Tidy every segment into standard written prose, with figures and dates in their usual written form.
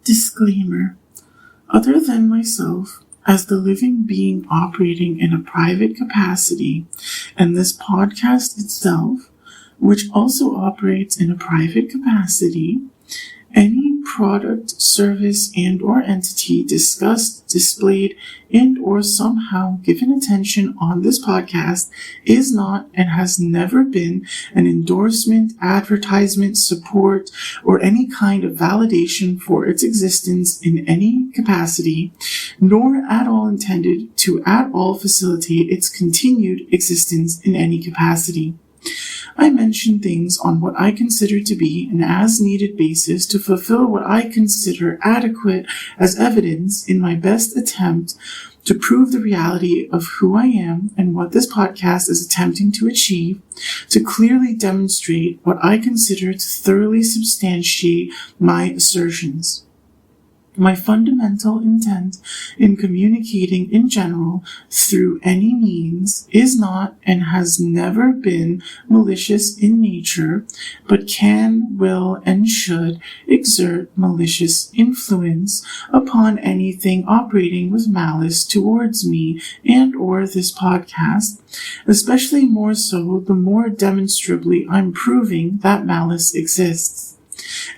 Disclaimer. Other than myself, as the living being operating in a private capacity, and this podcast itself, which also operates in a private capacity, any product, service, and or entity discussed, displayed, and or somehow given attention on this podcast is not and has never been an endorsement, advertisement, support, or any kind of validation for its existence in any capacity, nor at all intended to at all facilitate its continued existence in any capacity. I mention things on what I consider to be an as-needed basis to fulfill what I consider adequate as evidence in my best attempt to prove the reality of who I am and what this podcast is attempting to achieve, to clearly demonstrate what I consider to thoroughly substantiate my assertions. My fundamental intent in communicating in general through any means is not and has never been malicious in nature, but can, will, and should exert malicious influence upon anything operating with malice towards me and or this podcast, especially more so the more demonstrably I'm proving that malice exists.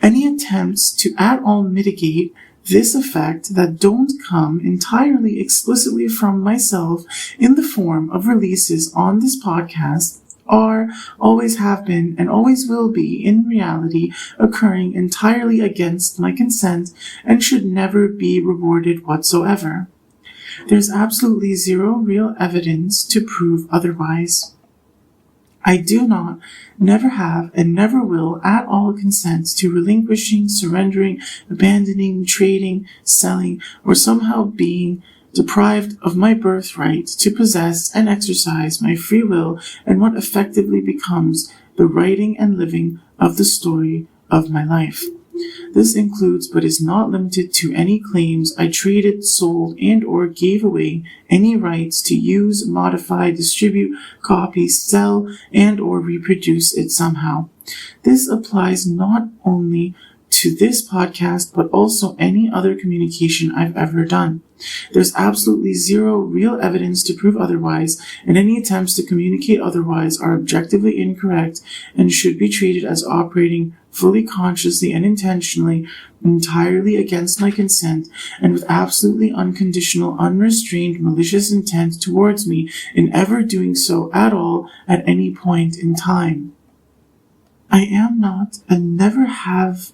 Any attempts to at all mitigate this effect that don't come entirely explicitly from myself in the form of releases on this podcast are, always have been, and always will be in reality occurring entirely against my consent and should never be rewarded whatsoever. There's absolutely zero real evidence to prove otherwise. I do not, never have, and never will at all consent to relinquishing, surrendering, abandoning, trading, selling, or somehow being deprived of my birthright to possess and exercise my free will and what effectively becomes the writing and living of the story of my life. This includes but is not limited to any claims I traded, sold, and or gave away any rights to use, modify, distribute, copy, sell, and or reproduce it somehow. This applies not only to this podcast, but also any other communication I've ever done. There's absolutely zero real evidence to prove otherwise, and any attempts to communicate otherwise are objectively incorrect and should be treated as operating fully consciously and intentionally, entirely against my consent, and with absolutely unconditional, unrestrained, malicious intent towards me in ever doing so at all at any point in time. I am not and never have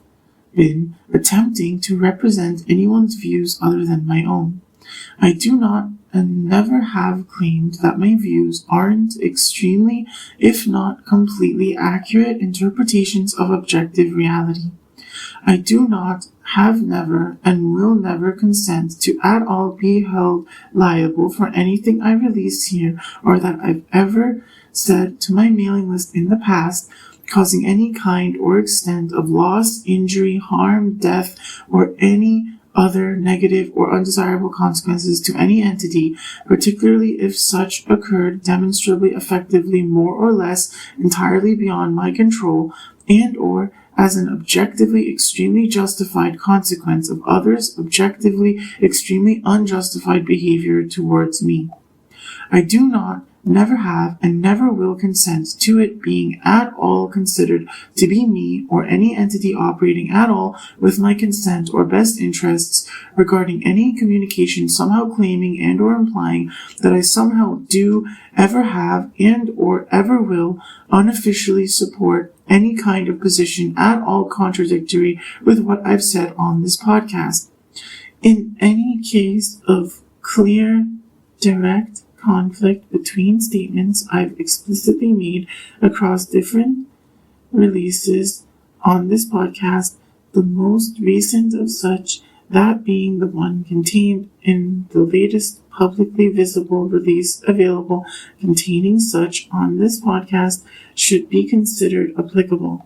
been attempting to represent anyone's views other than my own. I do not and never have claimed that my views aren't extremely, if not completely accurate interpretations of objective reality. I do not, have never, and will never consent to at all be held liable for anything I release here or that I've ever said to my mailing list in the past, causing any kind or extent of loss, injury, harm, death, or any other negative or undesirable consequences to any entity, particularly if such occurred demonstrably effectively more or less entirely beyond my control and or as an objectively extremely justified consequence of others' objectively extremely unjustified behavior towards me. I do not, never have, and never will consent to it being at all considered to be me or any entity operating at all with my consent or best interests regarding any communication somehow claiming and or implying that I somehow do, ever have, and or ever will unofficially support any kind of position at all contradictory with what I've said on this podcast. In any case of clear, direct conflict between statements I've explicitly made across different releases on this podcast, the most recent of such, that being the one contained in the latest publicly visible release available containing such on this podcast, should be considered applicable.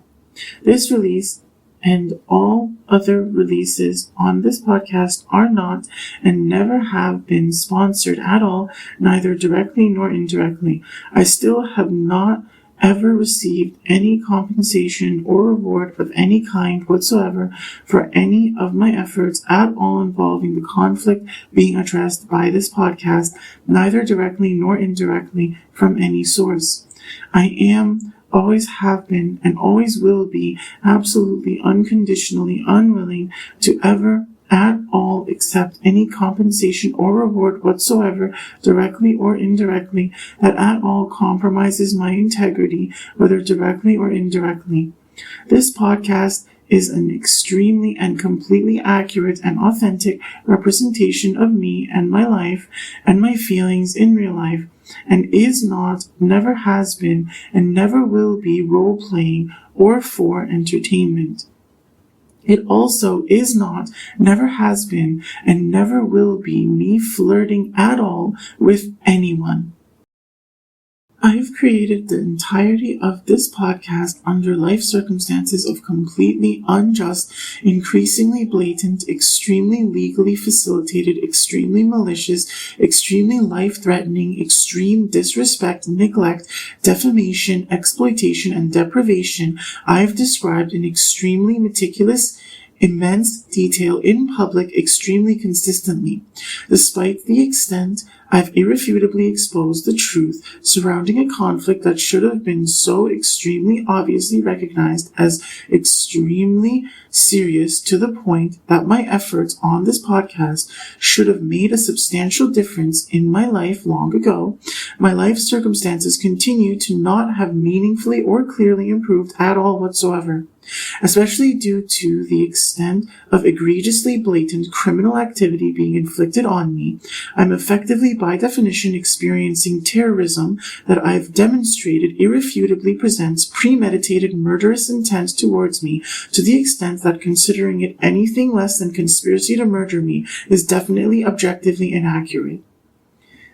This release and all other releases on this podcast are not and never have been sponsored at all, neither directly nor indirectly. I still have not ever received any compensation or reward of any kind whatsoever for any of my efforts at all involving the conflict being addressed by this podcast, neither directly nor indirectly from any source. I am, always have been, and always will be absolutely unconditionally unwilling to ever at all accept any compensation or reward whatsoever, directly or indirectly, that at all compromises my integrity, whether directly or indirectly. This podcast is an extremely and completely accurate and authentic representation of me and my life and my feelings in real life, and is not, never has been, and never will be role-playing or for entertainment. It also is not, never has been, and never will be me flirting at all with anyone. I have created the entirety of this podcast under life circumstances of completely unjust, increasingly blatant, extremely legally facilitated, extremely malicious, extremely life-threatening, extreme disrespect, neglect, defamation, exploitation, and deprivation I have described in extremely meticulous, immense detail in public extremely consistently, despite the extent I've irrefutably exposed the truth surrounding a conflict that should have been so extremely obviously recognized as extremely serious, to the point that my efforts on this podcast should have made a substantial difference in my life long ago. My life circumstances continue to not have meaningfully or clearly improved at all whatsoever, especially due to the extent of egregiously blatant criminal activity being inflicted on me. I'm effectively, by definition, experiencing terrorism that I've demonstrated irrefutably presents premeditated murderous intent towards me, to the extent that considering it anything less than conspiracy to murder me is definitely objectively inaccurate.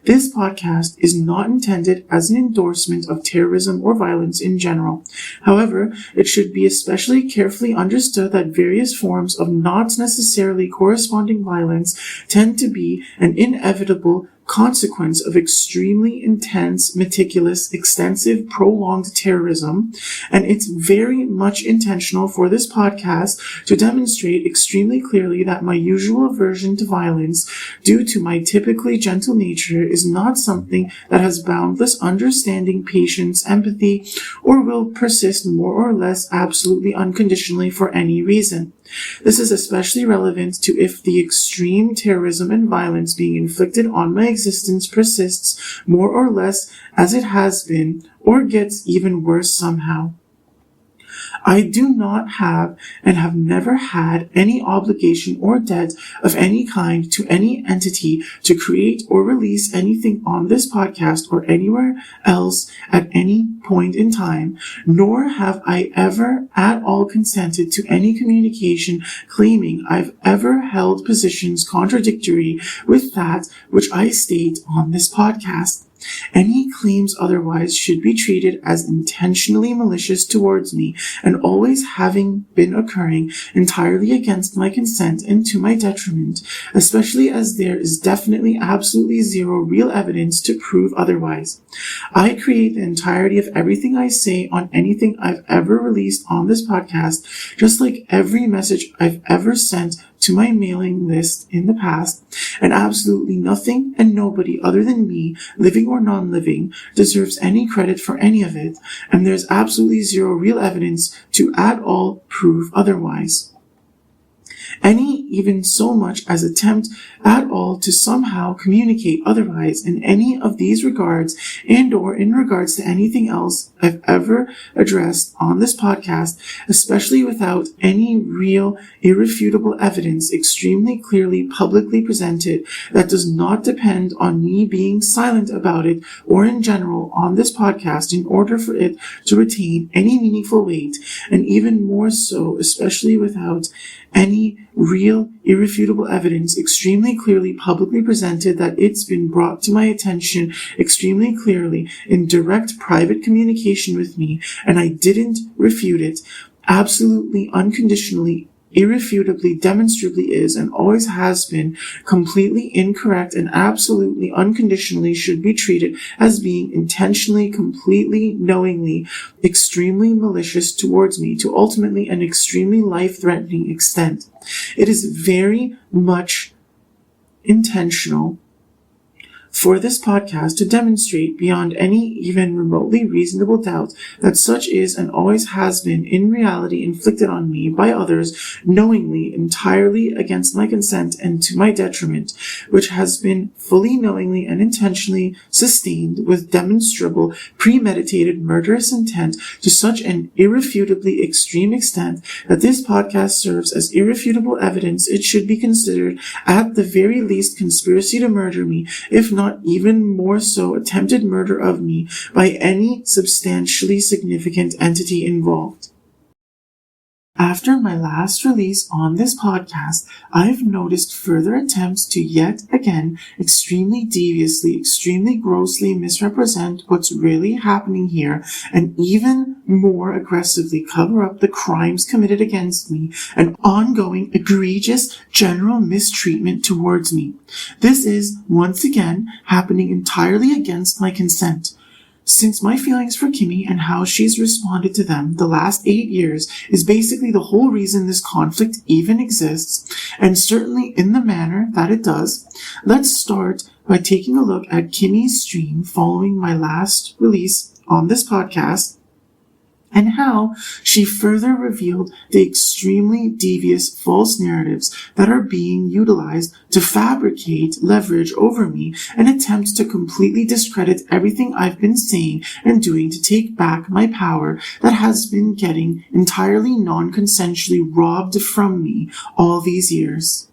This podcast is not intended as an endorsement of terrorism or violence in general. However, it should be especially carefully understood that various forms of not necessarily corresponding violence tend to be an inevitable consequence of extremely intense, meticulous, extensive, prolonged terrorism, and it's very much intentional for this podcast to demonstrate extremely clearly that my usual aversion to violence, due to my typically gentle nature, is not something that has boundless understanding, patience, empathy, or will persist more or less absolutely unconditionally for any reason. This is especially relevant to if the extreme terrorism and violence being inflicted on my existence persists more or less as it has been, or gets even worse somehow. I do not have and have never had any obligation or debt of any kind to any entity to create or release anything on this podcast or anywhere else at any point in time, nor have I ever at all consented to any communication claiming I've ever held positions contradictory with that which I state on this podcast. Any claims otherwise should be treated as intentionally malicious towards me, and always having been occurring entirely against my consent and to my detriment, especially as there is definitely absolutely zero real evidence to prove otherwise. I create the entirety of everything I say on anything I've ever released on this podcast, just like every message I've ever sent to my mailing list in the past, and absolutely nothing and nobody other than me, living or non-living, deserves any credit for any of it, and there's absolutely zero real evidence to at all prove otherwise. Any even so much as attempt at all to somehow communicate otherwise in any of these regards, and or in regards to anything else I've ever addressed on this podcast, especially without any real irrefutable evidence extremely clearly publicly presented that does not depend on me being silent about it or in general on this podcast in order for it to retain any meaningful weight, and even more so, especially without any real, irrefutable evidence extremely clearly publicly presented that it's been brought to my attention extremely clearly in direct private communication with me, and I didn't refute it, absolutely unconditionally irrefutably, demonstrably is, and always has been completely incorrect and absolutely unconditionally should be treated as being intentionally, completely, knowingly, extremely malicious towards me to ultimately an extremely life-threatening extent. It is very much intentional for this podcast to demonstrate beyond any even remotely reasonable doubt that such is and always has been in reality inflicted on me by others knowingly, entirely against my consent and to my detriment, which has been fully knowingly and intentionally sustained with demonstrable, premeditated, murderous intent to such an irrefutably extreme extent that this podcast serves as irrefutable evidence it should be considered at the very least conspiracy to murder me, if not even more so attempted murder of me by any substantially significant entity involved. After my last release on this podcast, I've noticed further attempts to yet again extremely deviously, extremely grossly misrepresent what's really happening here and even more aggressively cover up the crimes committed against me and ongoing egregious general mistreatment towards me. This is, once again, happening entirely against my consent. Since my feelings for Kimmy and how she's responded to them the last 8 years is basically the whole reason this conflict even exists, and certainly in the manner that it does, let's start by taking a look at Kimmy's stream following my last release on this podcast, and how she further revealed the extremely devious false narratives that are being utilized to fabricate leverage over me and attempt to completely discredit everything I've been saying and doing to take back my power that has been getting entirely non-consensually robbed from me all these years.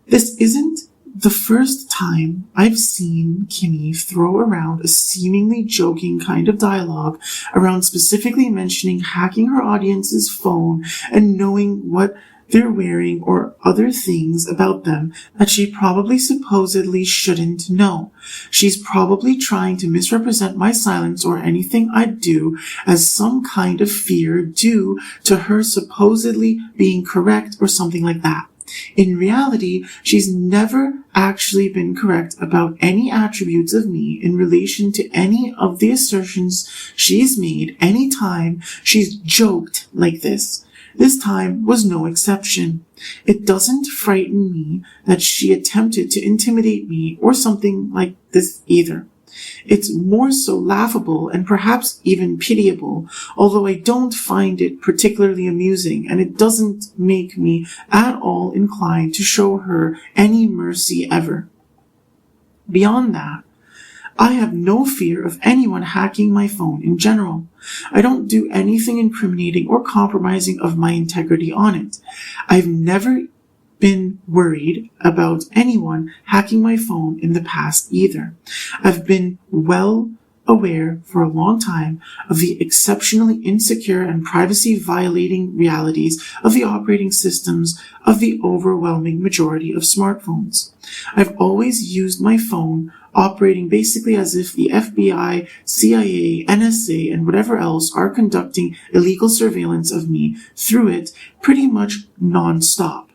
This isn't the first time I've seen Kimmy throw around a seemingly joking kind of dialogue around specifically mentioning hacking her audience's phone and knowing what they're wearing or other things about them that she probably supposedly shouldn't know. She's probably trying to misrepresent my silence or anything I do as some kind of fear due to her supposedly being correct or something like that. In reality, she's never actually been correct about any attributes of me in relation to any of the assertions she's made any time she's joked like this. This time was no exception. It doesn't frighten me that she attempted to intimidate me or something like this either. It's more so laughable and perhaps even pitiable, although I don't find it particularly amusing, and it doesn't make me at all inclined to show her any mercy ever. Beyond that, I have no fear of anyone hacking my phone in general. I don't do anything incriminating or compromising of my integrity on it. I've never been worried about anyone hacking my phone in the past either. I've been well aware for a long time of the exceptionally insecure and privacy-violating realities of the operating systems of the overwhelming majority of smartphones. I've always used my phone operating basically as if the FBI, CIA, NSA, and whatever else are conducting illegal surveillance of me through it pretty much non-stop.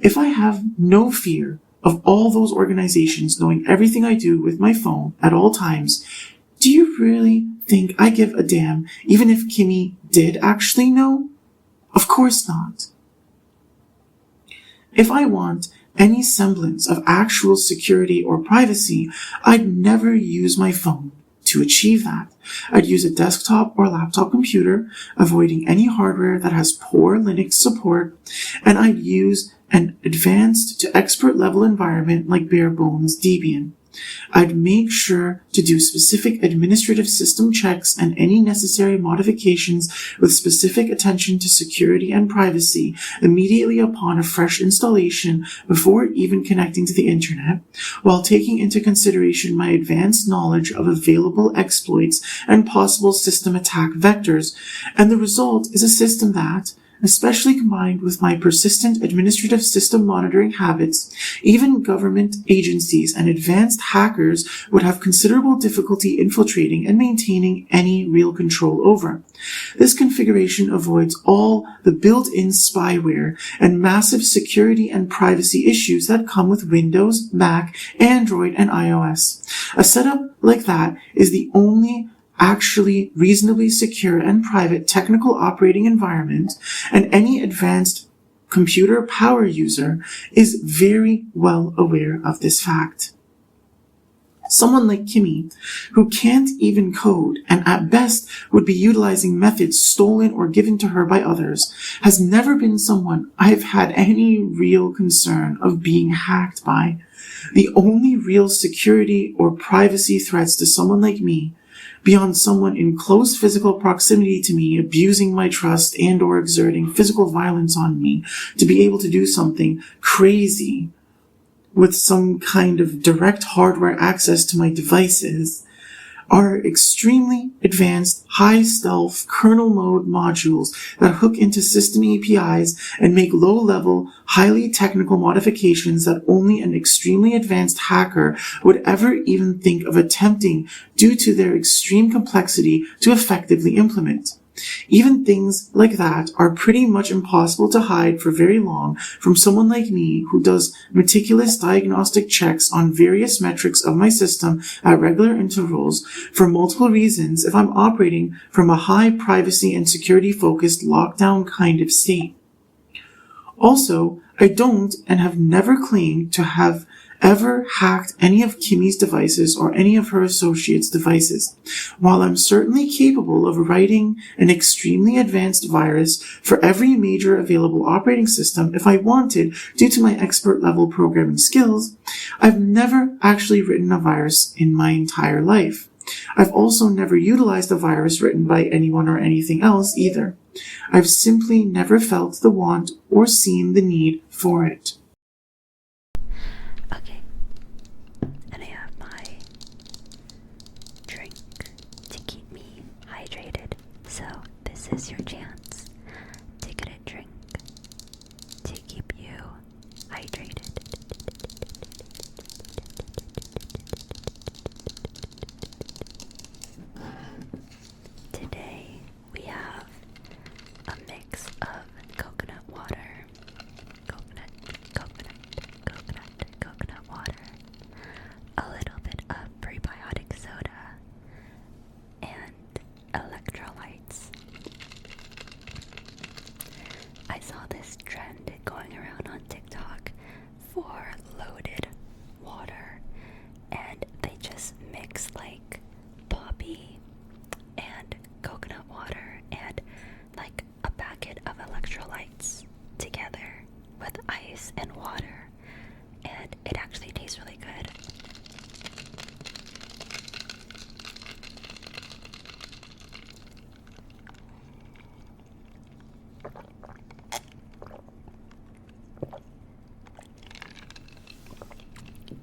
If I have no fear of all those organizations knowing everything I do with my phone at all times, do you really think I give a damn even if Kimmy did actually know? Of course not. If I want any semblance of actual security or privacy, I'd never use my phone to achieve that. I'd use a desktop or laptop computer, avoiding any hardware that has poor Linux support, and I'd use an advanced to expert level environment like bare bones Debian. I'd make sure to do specific administrative system checks and any necessary modifications with specific attention to security and privacy immediately upon a fresh installation before even connecting to the internet, while taking into consideration my advanced knowledge of available exploits and possible system attack vectors. And the result is a system that, especially combined with my persistent administrative system monitoring habits, even government agencies and advanced hackers would have considerable difficulty infiltrating and maintaining any real control over. This configuration avoids all the built-in spyware and massive security and privacy issues that come with Windows, Mac, Android, and iOS. A setup like that is the only actually reasonably secure and private technical operating environment, and any advanced computer power user is very well aware of this fact. Someone like Kimmy, who can't even code and at best would be utilizing methods stolen or given to her by others, has never been someone I've had any real concern of being hacked by. The only real security or privacy threats to someone like me, beyond someone in close physical proximity to me abusing my trust and or exerting physical violence on me to be able to do something crazy with some kind of direct hardware access to my devices, are extremely advanced, high-stealth kernel mode modules that hook into system APIs and make low-level, highly technical modifications that only an extremely advanced hacker would ever even think of attempting due to their extreme complexity to effectively implement. Even things like that are pretty much impossible to hide for very long from someone like me who does meticulous diagnostic checks on various metrics of my system at regular intervals for multiple reasons if I'm operating from a high privacy and security focused lockdown kind of state. Also, I don't and have never claimed to have ever hacked any of Kimmy's devices or any of her associates' devices. While I'm certainly capable of writing an extremely advanced virus for every major available operating system if I wanted due to my expert level programming skills, I've never actually written a virus in my entire life. I've also never utilized a virus written by anyone or anything else either. I've simply never felt the want or seen the need for it. Okay, and I have my drink to keep me hydrated, so this is your chance to get a drink to keep you hydrated. Today we have a mix of coconut water, coconut water, a little bit of prebiotic soda, and electrolytes. I saw this trend going around on TikTok for loaded water, and they just mix like poppy and coconut water and like a packet of electrolytes together with ice and water, and it actually tastes really good.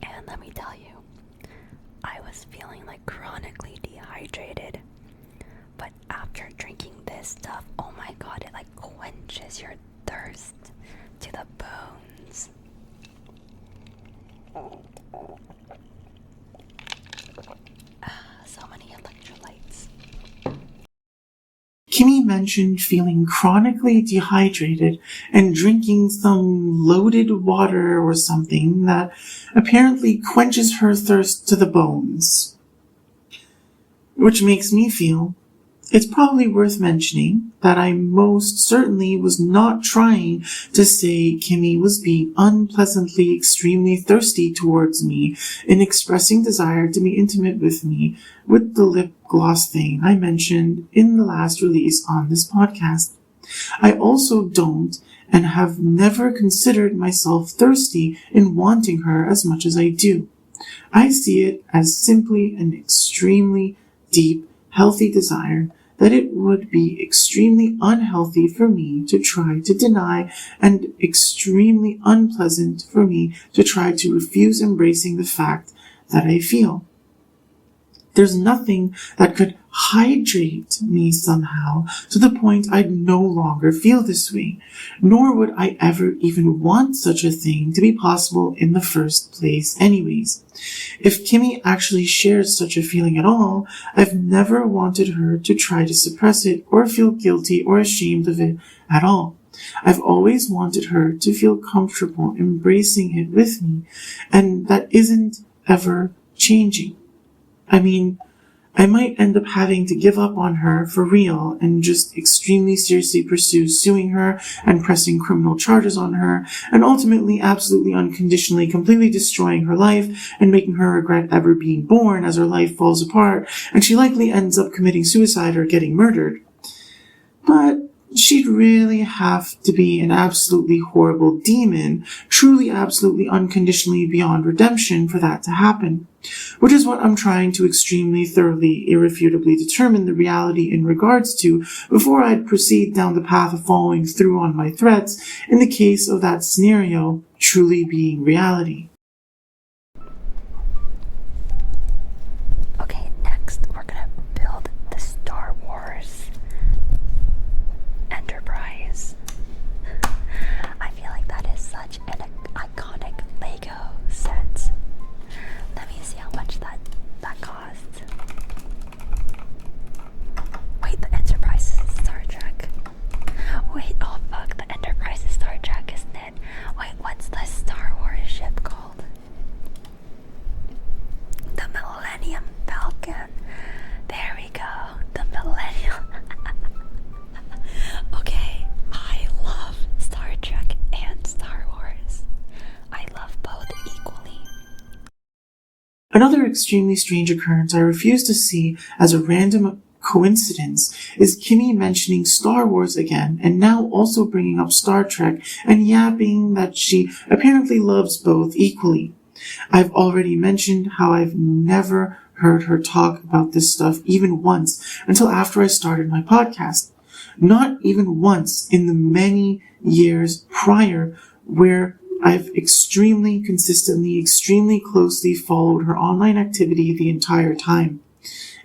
And let me tell you, I was feeling like chronically dehydrated. But after drinking this stuff, oh my god, it like quenches your thirst to the bones. So many electrolytes. Kimmy mentioned feeling chronically dehydrated and drinking some loaded water or something that apparently quenches her thirst to the bones. Which makes me feel it's probably worth mentioning that I most certainly was not trying to say Kimmy was being unpleasantly extremely thirsty towards me in expressing desire to be intimate with me with the lip gloss thing I mentioned in the last release on this podcast. I also don't and have never considered myself thirsty in wanting her as much as I do. I see it as simply an extremely deep, healthy desire that it would be extremely unhealthy for me to try to deny and extremely unpleasant for me to try to refuse embracing the fact that I feel. There's nothing that could hydrate me somehow to the point I'd no longer feel this way, nor would I ever even want such a thing to be possible in the first place anyways. If Kimmy actually shares such a feeling at all, I've never wanted her to try to suppress it or feel guilty or ashamed of it at all. I've always wanted her to feel comfortable embracing it with me, and that isn't ever changing. I mean, I might end up having to give up on her for real and just extremely seriously pursue suing her and pressing criminal charges on her and ultimately absolutely unconditionally completely destroying her life and making her regret ever being born as her life falls apart and she likely ends up committing suicide or getting murdered. But she'd really have to be an absolutely horrible demon, truly absolutely unconditionally beyond redemption for that to happen. Which is what I'm trying to extremely thoroughly, irrefutably determine the reality in regards to before I'd proceed down the path of following through on my threats in the case of that scenario truly being reality. Okay, next we're gonna build the Star Wars Enterprise. I feel like that is such an iconic Lego set. Let me see how much that costs. Wait, the Enterprise is Star Trek. Wait, oh fuck, the Enterprise is Star Trek, isn't it? Wait, what's the Star Wars ship called? The Millennium Falcon. There we go, the Millennium. Okay, I love Star Trek and Star Wars. I love both equally. Another extremely strange occurrence I refuse to see as a random coincidence is Kimmy mentioning Star Wars again and now also bringing up Star Trek and yapping that she apparently loves both equally. I've already mentioned how I've never heard her talk about this stuff even once until after I started my podcast. Not even once in the many years prior where I've extremely consistently, extremely closely followed her online activity the entire time.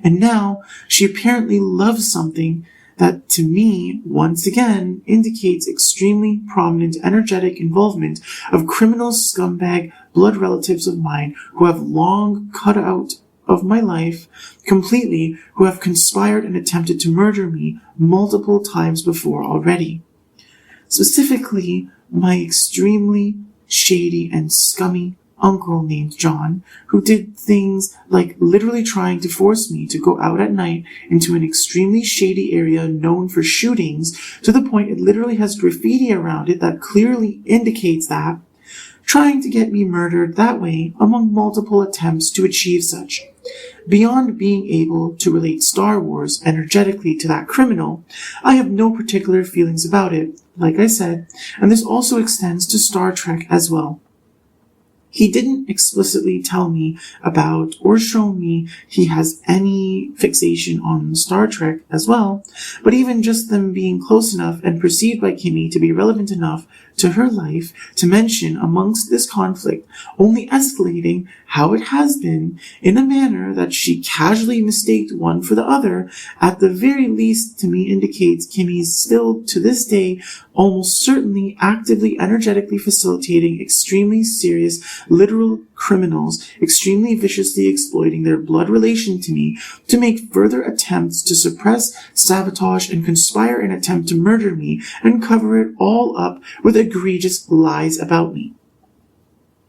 And now she apparently loves something that to me, once again, indicates extremely prominent energetic involvement of criminal scumbag blood relatives of mine who have long cut out of my life completely, who have conspired and attempted to murder me multiple times before already. Specifically, my extremely shady and scummy uncle named John, who did things like literally trying to force me to go out at night into an extremely shady area known for shootings to the point it literally has graffiti around it that clearly indicates that, trying to get me murdered that way among multiple attempts to achieve such. Beyond being able to relate Star Wars energetically to that criminal, I have no particular feelings about it, like I said, and this also extends to Star Trek as well. He didn't explicitly tell me about or show me he has any fixation on Star Trek as well, but even just them being close enough and perceived by Kimmy to be relevant enough to her life to mention amongst this conflict, only escalating how it has been in a manner that she casually mistaked one for the other, at the very least to me indicates Kimmy's still to this day almost certainly actively energetically facilitating extremely serious literal criminals extremely viciously exploiting their blood relation to me to make further attempts to suppress, sabotage, and conspire an attempt to murder me and cover it all up with egregious lies about me.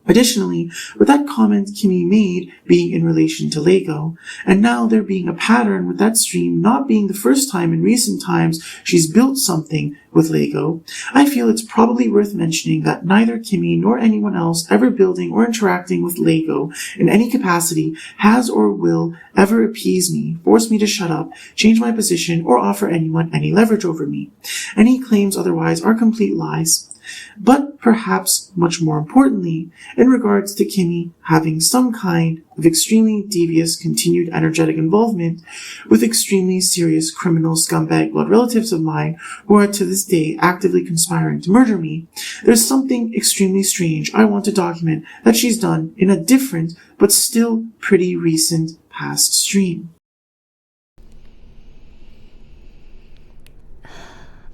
Additionally, with that comment Kimmy made being in relation to Lego, and now there being a pattern with that stream not being the first time in recent times she's built something with Lego, I feel it's probably worth mentioning that neither Kimmy nor anyone else ever building or interacting with Lego in any capacity has or will ever appease me, force me to shut up, change my position, or offer anyone any leverage over me. Any claims otherwise are complete lies. But perhaps much more importantly, in regards to Kimmy having some kind of extremely devious continued energetic involvement with extremely serious criminal scumbag blood relatives of mine who are to this day actively conspiring to murder me, there's something extremely strange I want to document that she's done in a different but still pretty recent past stream.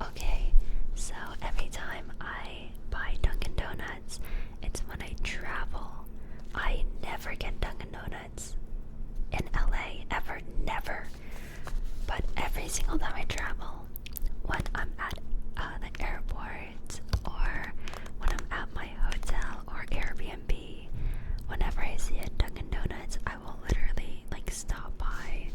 Okay, so every time I buy Dunkin' Donuts, it's when I travel. I never get Dunkin' Donuts in LA, ever, never. But every single time I travel, when I'm at the airport or when I'm at my hotel or Airbnb, whenever I see a Dunkin' Donuts, I will literally stop by.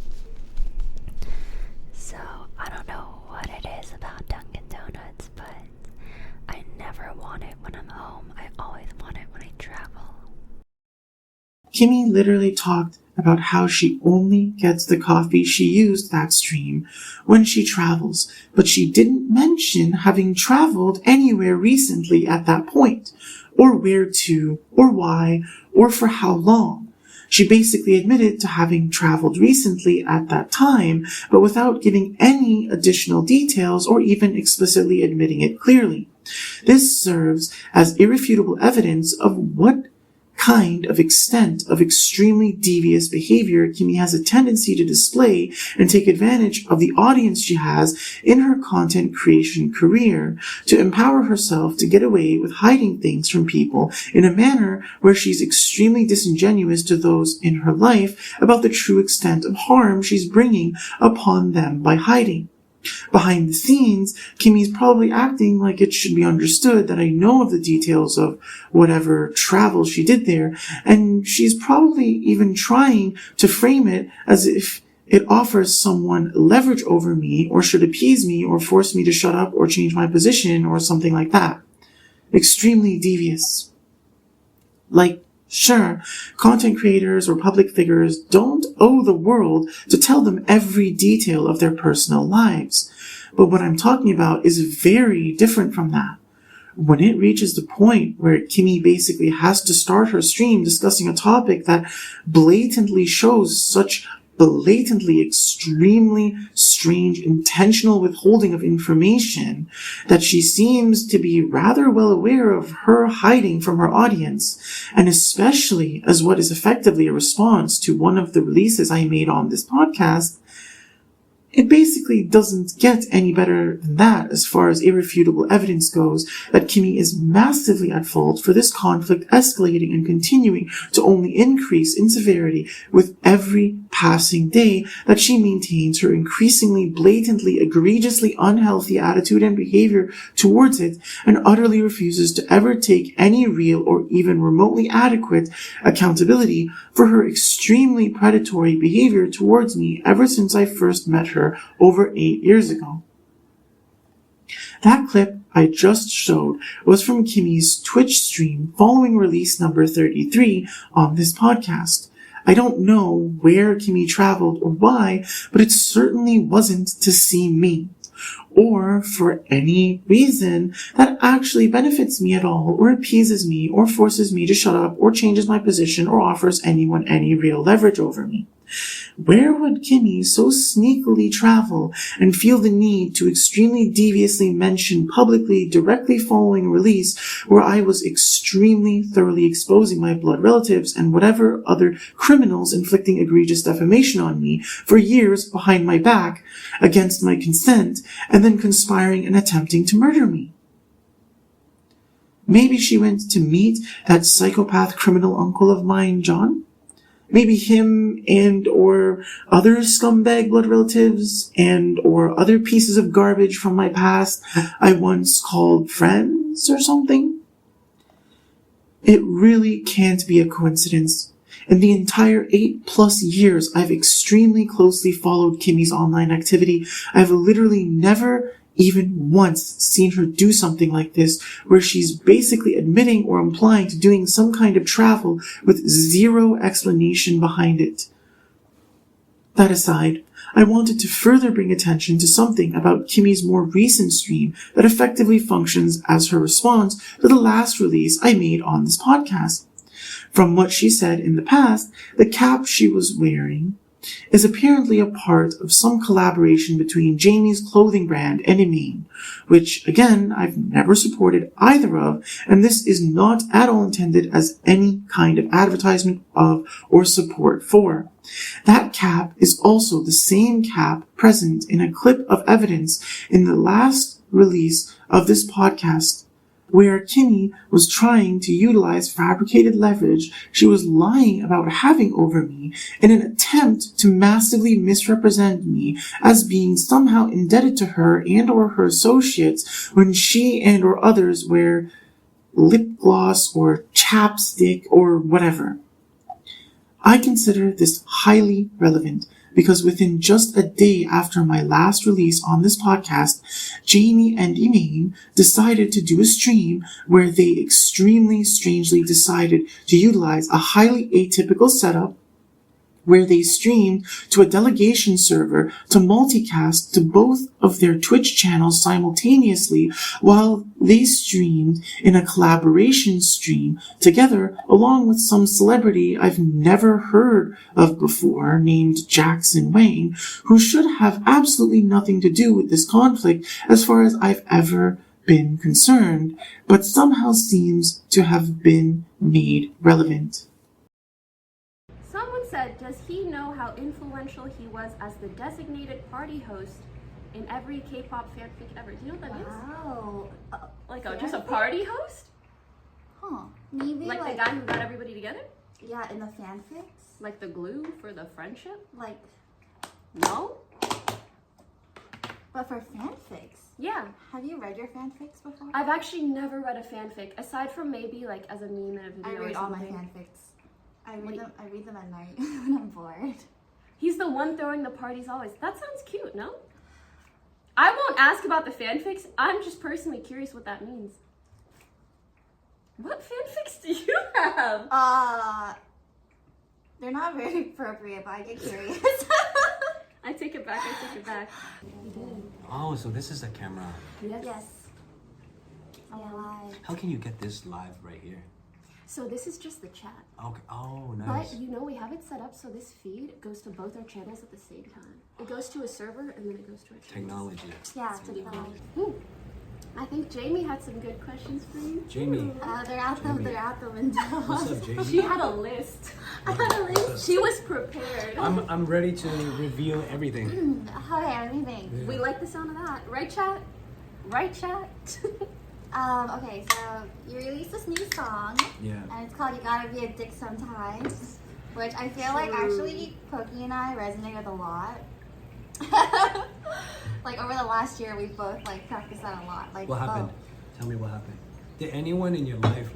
So I don't know what it is about Dunkin' Donuts, but I never want it when I'm home. I always want it when I travel. Kimmy literally talked about how she only gets the coffee she used that stream when she travels, but she didn't mention having traveled anywhere recently at that point, or where to, or why, or for how long. She basically admitted to having traveled recently at that time, but without giving any additional details or even explicitly admitting it clearly. This serves as irrefutable evidence of what kind of extent of extremely devious behavior Kimmy has a tendency to display and take advantage of the audience she has in her content creation career to empower herself to get away with hiding things from people in a manner where she's extremely disingenuous to those in her life about the true extent of harm she's bringing upon them by hiding. Behind the scenes, Kimmy's probably acting like it should be understood that I know of the details of whatever travel she did there, and she's probably even trying to frame it as if it offers someone leverage over me or should appease me or force me to shut up or change my position or something like that. Extremely devious. Sure, content creators or public figures don't owe the world to tell them every detail of their personal lives. But what I'm talking about is very different from that. When it reaches the point where Kimmy basically has to start her stream discussing a topic that blatantly shows such blatantly extremely strange intentional withholding of information that she seems to be rather well aware of her hiding from her audience, and especially as what is effectively a response to one of the releases I made on this podcast, it basically doesn't get any better than that as far as irrefutable evidence goes that Kimmy is massively at fault for this conflict escalating and continuing to only increase in severity with every passing day that she maintains her increasingly blatantly egregiously unhealthy attitude and behavior towards it and utterly refuses to ever take any real or even remotely adequate accountability for her extremely predatory behavior towards me ever since I first met her over 8 years ago. That clip I just showed was from Kimmy's Twitch stream following release number 33 on this podcast. I don't know where Kimmy traveled or why, but it certainly wasn't to see me. or for any reason that actually benefits me at all, or appeases me, or forces me to shut up, or changes my position, or offers anyone any real leverage over me. Where would Kimmy so sneakily travel and feel the need to extremely deviously mention publicly directly following a release where I was extremely thoroughly exposing my blood relatives and whatever other criminals inflicting egregious defamation on me for years behind my back against my consent and then conspiring and attempting to murder me? Maybe she went to meet that psychopath criminal uncle of mine, John? Maybe him and or other scumbag blood relatives and or other pieces of garbage from my past I once called friends or something? It really can't be a coincidence. In the entire 8+ years I've extremely closely followed Kimmy's online activity, I've literally never even once seen her do something like this, where she's basically admitting or implying to doing some kind of travel with zero explanation behind it. That aside, I wanted to further bring attention to something about Kimmy's more recent stream that effectively functions as her response to the last release I made on this podcast. From what she said in the past, the cap she was wearing is apparently a part of some collaboration between Jamie's clothing brand and Imean, which, again, I've never supported either of, and this is not at all intended as any kind of advertisement of or support for. That cap is also the same cap present in a clip of evidence in the last release of this podcast, where Kimmy was trying to utilize fabricated leverage she was lying about having over me in an attempt to massively misrepresent me as being somehow indebted to her and or her associates when she and or others wear lip gloss or chapstick or whatever. I consider this highly relevant because within just a day after my last release on this podcast, Jamie and Imean decided to do a stream where they extremely strangely decided to utilize a highly atypical setup where they streamed to a delegation server to multicast to both of their Twitch channels simultaneously while they streamed in a collaboration stream together along with some celebrity I've never heard of before named Jackson Wang, who should have absolutely nothing to do with this conflict as far as I've ever been concerned, but somehow seems to have been made relevant. Said, does he know how influential he was as the designated party host in every K-pop fanfic ever? Do you know what that means? Wow. Just a party host? Huh. Maybe like the guy who got everybody together? Yeah, in the fanfics? Like the glue for the friendship? Like... No? But for fanfics? Yeah. Have you read your fanfics before? I've actually never read a fanfic, aside from maybe like as a meme in a video. I read all my fanfics. I read them at night when I'm bored. He's the one throwing the parties always. That sounds cute, no? I won't ask about the fanfics. I'm just personally curious what that means. What fanfics do you have? They're not very appropriate, but I get curious. I take it back. You did. Oh, so this is the camera. Yes. Live. How can you get this live right here? So this is just the chat. Okay. Oh, nice. But we have it set up so this feed goes to both our channels at the same time. It goes to a server and then it goes to our channel. Technology. Yeah, really technology. I think Jamie had some good questions for you. Jamie. They're out the window. What's up, Jamie? She had a list. I had a list. She was prepared. I'm ready to reveal everything. Okay, everything. Yeah. We like the sound of that. Right, chat? Right, chat? Okay, so you released this new song. Yeah. And it's called You Gotta Be a Dick Sometimes, which I feel like actually Pokey and I resonate with a lot. Like over the last year, we both like practiced that a lot. Like What happened? Tell me what happened. Did anyone in your life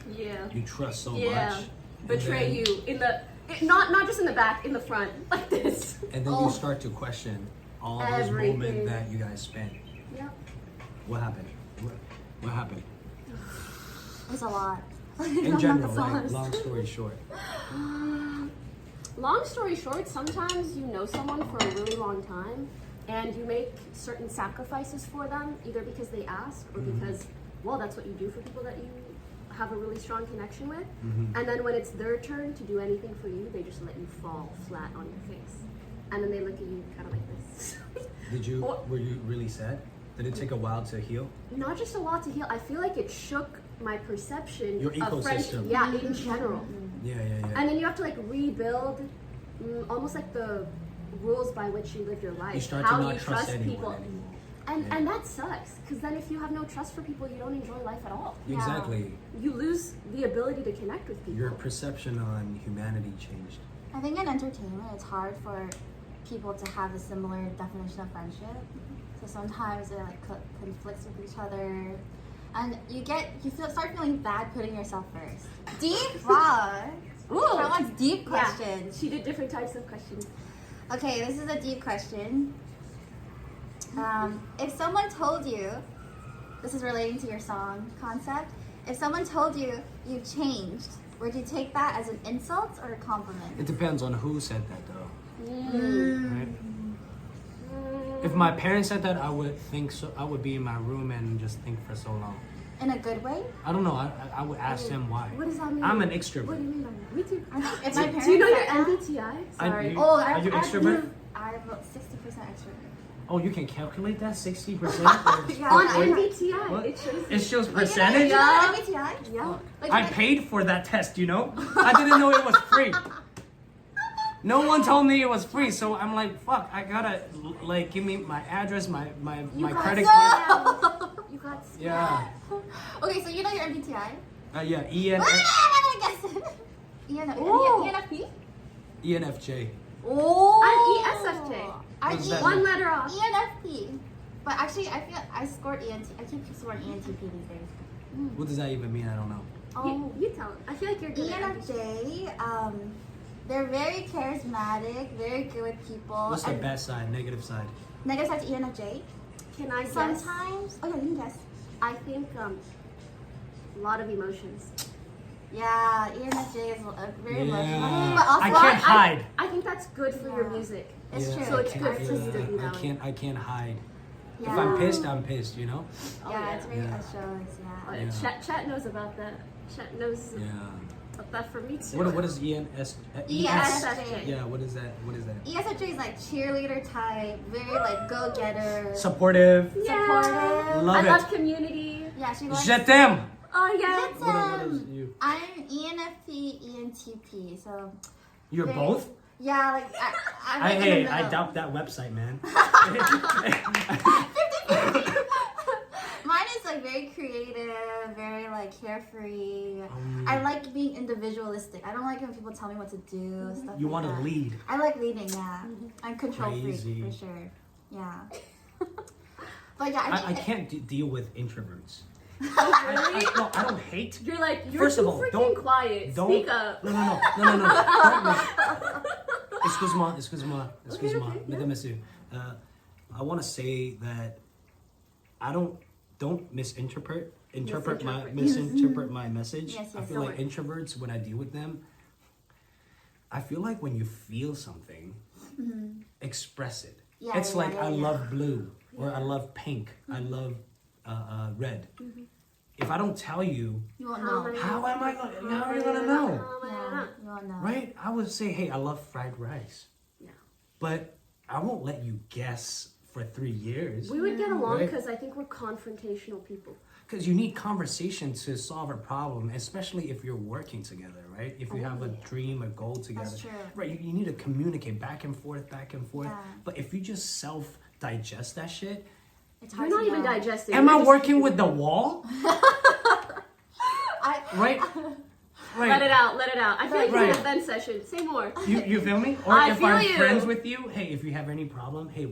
Yeah. you trust so Yeah. much Betray you in the not just in the back, in the front, like this. and then you start to question all those Everything. moments that you guys spent? Yep. What happened? What happened? It was a lot. In general, like, long story short. Long story short, sometimes you know someone for a really long time, and you make certain sacrifices for them, either because they ask or because, well, that's what you do for people that you have a really strong connection with. And then when it's their turn to do anything for you, they just let you fall flat on your face. And then they look at you kind of like this. Were you really sad? Did it take a while to heal? Not just a while to heal. I feel like it shook my perception Your of friendship. ecosystem. Yeah, in general. Yeah. And then you have to like rebuild almost like the rules by which you live your life. You start how to not you trust anyone people. anymore. And that sucks, because then if you have no trust for people, you don't enjoy life at all. Exactly. You lose the ability to connect with people. Your perception on humanity changed. I think in entertainment, it's hard for people to have a similar definition of friendship. So sometimes it like conflicts with each other, and you start feeling bad putting yourself first. Deep, wow. Ooh. That one's deep Yeah, question. she did different types of questions. Okay, this is a deep question. If someone told you, this is relating to your song concept, if someone told you you changed, would you take that as an insult or a compliment? It depends on who said that, though. Right? If my parents said that, I would think so. I would be in my room and just think for so long. In a good way? I don't know. I would ask them why. What does that mean? I'm an What do extrovert. you mean by that? Me too. I think if my parents Do you know your said that- MBTI? Sorry. Are you extrovert? I'm about 60% extrovert. Oh, you can calculate that 60%. Yeah. On What? MBTI, What? it shows. It shows You percentage. know MBTI? Yeah. Like, I paid for that test, you know? I didn't know it was free. No one told me it was free, so I'm like, fuck, I gotta, like, give me my address, my got credit card. scammed. You got scammed. Yeah. Okay, so you know your MBTI? Yeah, EN, I'm gonna guess it. Ooh. ENFP? ENFJ. Oh. I'm ESFJ. I'm What's that One letter off. ENFP. But actually, I feel I scored ENT. I keep scoring ENTP these days. What does that even mean? I don't know. Oh. You tell him. I feel like you're good at MBTI. ENFJ, they're very charismatic, very good with people. What's the and bad side, negative side? negative side to ENFJ? Can I guess? Sometimes. Oh, yeah, you can guess. I think a lot of emotions. Yeah, ENFJ is very Yeah. emotional. But also, I can't hide. I think that's good for your Yeah. music. It's true. So it's I good can't, to be that way. I can't hide. Yeah. If I'm pissed, I'm pissed, you know? Oh, Yeah, yeah. it's very Yeah. it shows, Oh, yeah. yeah. Chat knows about that. Chat knows Yeah. about that for me too. What is ENS? ESFJ. Yeah, what is that? What is that? ESFJ is like cheerleader type, very like go-getter, Supportive. Yeah. supportive. Love I it. love community. Yeah, she likes. Je t'aime. Oh yeah. It's, What is you? I'm ENFP, ENTP, so You're very- both? yeah, like I'm like in the Hey, middle. I doubt that website, man. Mine is like very creative, very like carefree. I like being individualistic. I don't like when people tell me what to do. Stuff You like want to that. lead. I like leading, yeah. I'm control Crazy. freak for sure. Yeah. But yeah, I think can't deal with introverts. Oh, really? No, I don't hate. You're like you're First too of all, freaking don't- quiet. Don't. Speak up. No. Don't Excuse-moi. okay, Mesdames, messieurs. I want to say that I don't misinterpret my message. Yes, I yes, feel don't like introverts, when I deal with them, I feel like when you feel something, express it. Yeah, It's yeah, like yeah, I yeah. love blue, or I love pink, I love red. If I don't tell you, you won't know. how are you gonna know? Yeah, you won't know. Right? I would say, hey, I love fried rice. Yeah. But I won't let you guess for 3 years. We would get along Right. because I think we're confrontational people. Because you need conversation to solve a problem, especially if you're working together, right? If you have a dream, a goal together. That's true. Right, you need to communicate back and forth. Yeah. But if you just self-digest that shit, It's You're hard not to even know. digesting. am You're I just working thinking. with the wall? I, Right? Right. Let it out. Let it out. I feel like you're in a Right. vent session. Say more. You feel me? Or I if feel I'm you. friends with you, hey, if you have any problem, hey,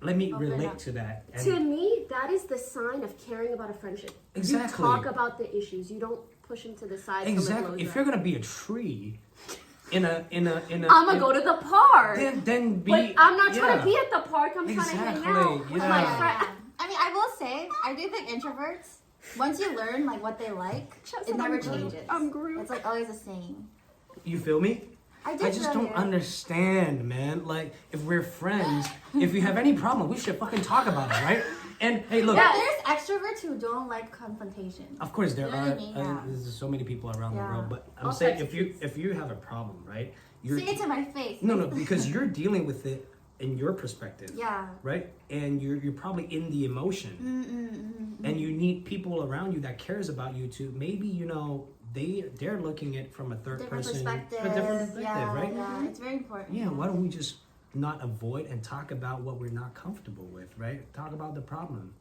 let me Open relate up. to that. And To me, that is the sign of caring about a friendship. Exactly. You talk about the issues. You don't push them to the side. exactly. If you're gonna be a tree in a I'm gonna go to the park. then be. But I'm not trying yeah. to be at the park. I'm trying to hang out with Exactly, my yeah. friend. I mean, I will say, I do think introverts, once you learn like what they like, it never changes. I'm Groot. It's like always the same. You feel me? I just don't understand, man. Like, if we're friends, if you have any problem, we should fucking talk about it, right? And hey, look. Yeah, there's extroverts who don't like confrontation. Of course, there You know are. what I mean? Yeah. There's so many people around the Yeah. world, but I'm All saying types if you have a problem, right? You're Say it to my face. no, because you're dealing with it in your perspective. Yeah. Right, and you're probably in the emotion, and you need people around you that cares about you to maybe they're looking at it from a third Different person, perspective. a different perspective, Yeah, right? yeah, it's very important. Yeah, why don't we just not avoid and talk about what we're not comfortable with, right? Talk about the problem.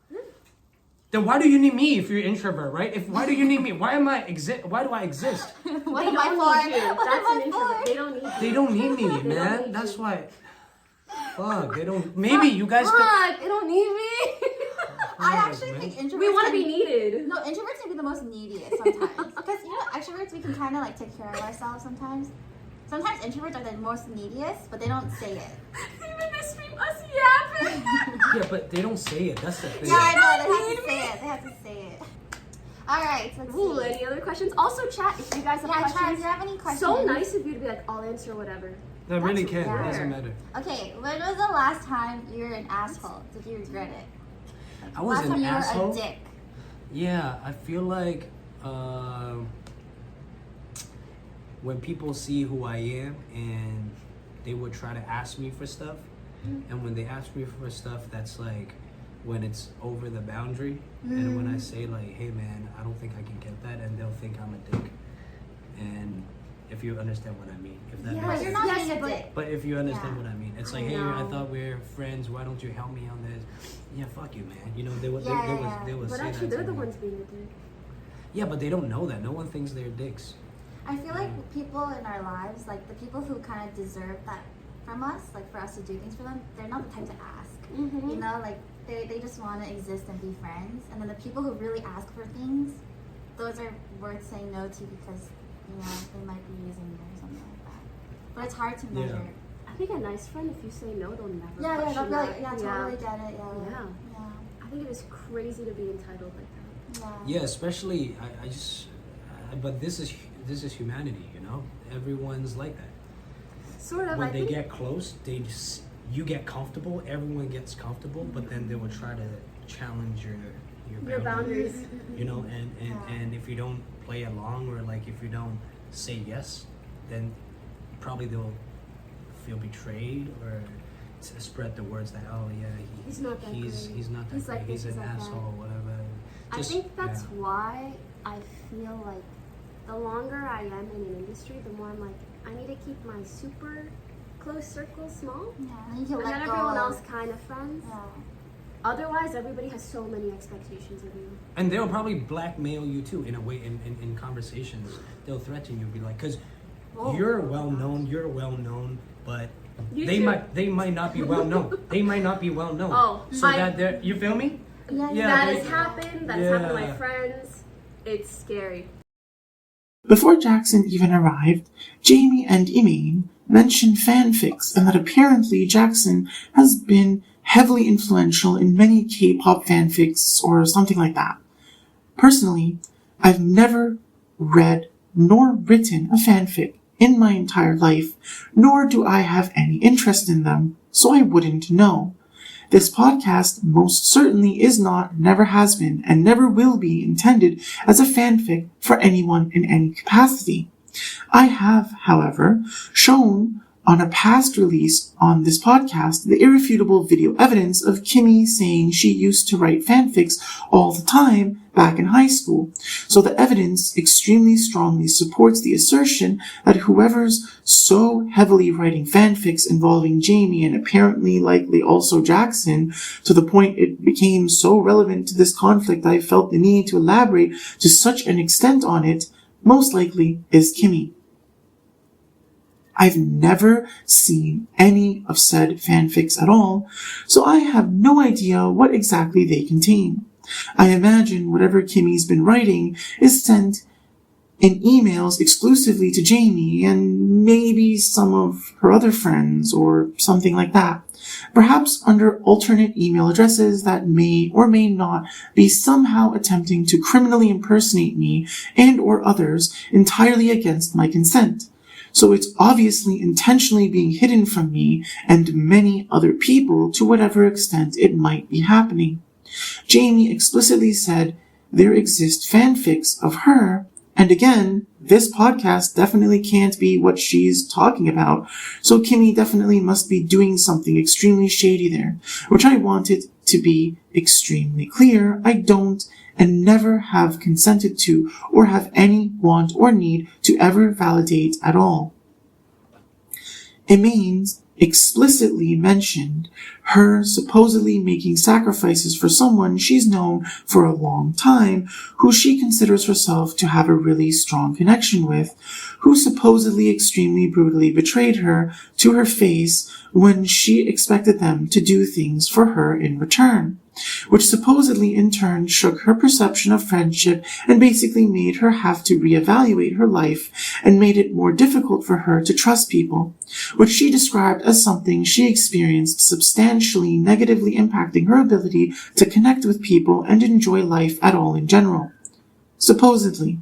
Then why do you need me if you're an introvert, right? Why do you need me? Why do I exist? What They am I don't for? need you. What That's am an I introvert. for? They don't need you. They don't need me, They don't man. need That's you. why. Fuck, they don't. Maybe you guys. Fuck, they don't need me. I actually man. think introverts. We want to can- be needed. No, introverts can be the most neediest sometimes. Because extroverts we can kind of like take care of ourselves sometimes. Sometimes introverts are the most neediest, but they don't say it. Even this stream, us yapping. Yeah, but they don't say it. That's the thing. Yeah, I know. They have to say it. They have to say it. All right, let's Ooh, see. any other questions? Also, chat if you guys have Yeah, questions. Chad, do you have any questions? So nice of you to be like, I'll answer whatever. I really That's can. It rare. doesn't matter. Okay, when was the last time you were an asshole? Did you regret it? I was last an time you asshole. were a dick. Yeah, I feel like when people see who I am and they would try to ask me for stuff, and when they ask me for stuff, that's like when it's over the boundary, and when I say like, hey man, I don't think I can get that, and they'll think I'm a dick. And if you understand what I mean, if that Yes. makes But you're sense. not Yes, being a but- dick. But if you understand Yeah. what I mean, it's I like, hey, I know. thought we were friends. Why don't you help me on this? Yeah, fuck you, man. You know, they would, Yeah. they would But say actually, that they're to the me. ones being a dick. Yeah, but they don't know that. No one thinks they're dicks. I feel like people in our lives, like the people who kind of deserve that from us, like for us to do things for them, they're not the type to ask. Mm-hmm. You know, like they just want to exist and be friends. And then the people who really ask for things, those are worth saying no to because, they might be using you or something like that. But it's hard to Yeah. measure. I think a nice friend, if you say no, they'll never Yeah, question they'll be like, that. yeah, totally get it. Yeah. Yeah. Yeah. I think it is crazy to be entitled like that. Yeah, especially but this is humanity, you know. Everyone's like that. Sort of, When I they think. get close, you get comfortable. Everyone gets comfortable, but then they will try to challenge Your boundaries. You know, and Yeah. and if you don't play along or like if you don't say yes, then probably they'll feel betrayed or spread the words that He's not that he's great. he's not that He's great. like this, He's an he's like that. asshole, whatever. I Just- think that's yeah. why I feel like the longer I am in an industry, the more I'm like, I need to keep my super close circle small. Yeah. And you can And let then go. everyone else kind of friends. Yeah. Otherwise, everybody has so many expectations of you. And they'll probably blackmail you too in a way in conversations. They'll threaten you, be like, because Oh. you're well known, but You they too. might not be well known. They might not be well known. Oh, so my- that they're, you feel me? Yeah. Yeah, That they- has happened. That has happened to my Yeah. friends. It's scary. Before Jackson even arrived, Jamie and Elaine mentioned fanfics and that apparently Jackson has been heavily influential in many K-pop fanfics or something like that. Personally, I've never read nor written a fanfic in my entire life, nor do I have any interest in them, so I wouldn't know. This podcast most certainly is not, never has been, and never will be intended as a fanfic for anyone in any capacity. I have, however, shown on a past release on this podcast the irrefutable video evidence of Kimmy saying she used to write fanfics all the time back in high school. So the evidence extremely strongly supports the assertion that whoever's so heavily writing fanfics involving Jamie and apparently likely also Jackson, to the point it became so relevant to this conflict I felt the need to elaborate to such an extent on it, most likely is Kimmy. I've never seen any of said fanfics at all, so I have no idea what exactly they contain. I imagine whatever Kimmy's been writing is sent in emails exclusively to Jamie and maybe some of her other friends or something like that. Perhaps under alternate email addresses that may or may not be somehow attempting to criminally impersonate me and or others entirely against my consent. So it's obviously intentionally being hidden from me and many other people to whatever extent it might be happening. Jamie explicitly said there exist fanfics of her, and again, this podcast definitely can't be what she's talking about, so Kimmy definitely must be doing something extremely shady there, which I wanted to be extremely clear. I don't and never have consented to or have any want or need to ever validate at all. Emaine explicitly mentioned her supposedly making sacrifices for someone she's known for a long time, who she considers herself to have a really strong connection with, who supposedly extremely brutally betrayed her to her face when she expected them to do things for her in return, which supposedly in turn shook her perception of friendship and basically made her have to reevaluate her life and made it more difficult for her to trust people, which she described as something she experienced substantially negatively impacting her ability to connect with people and enjoy life at all in general. Supposedly.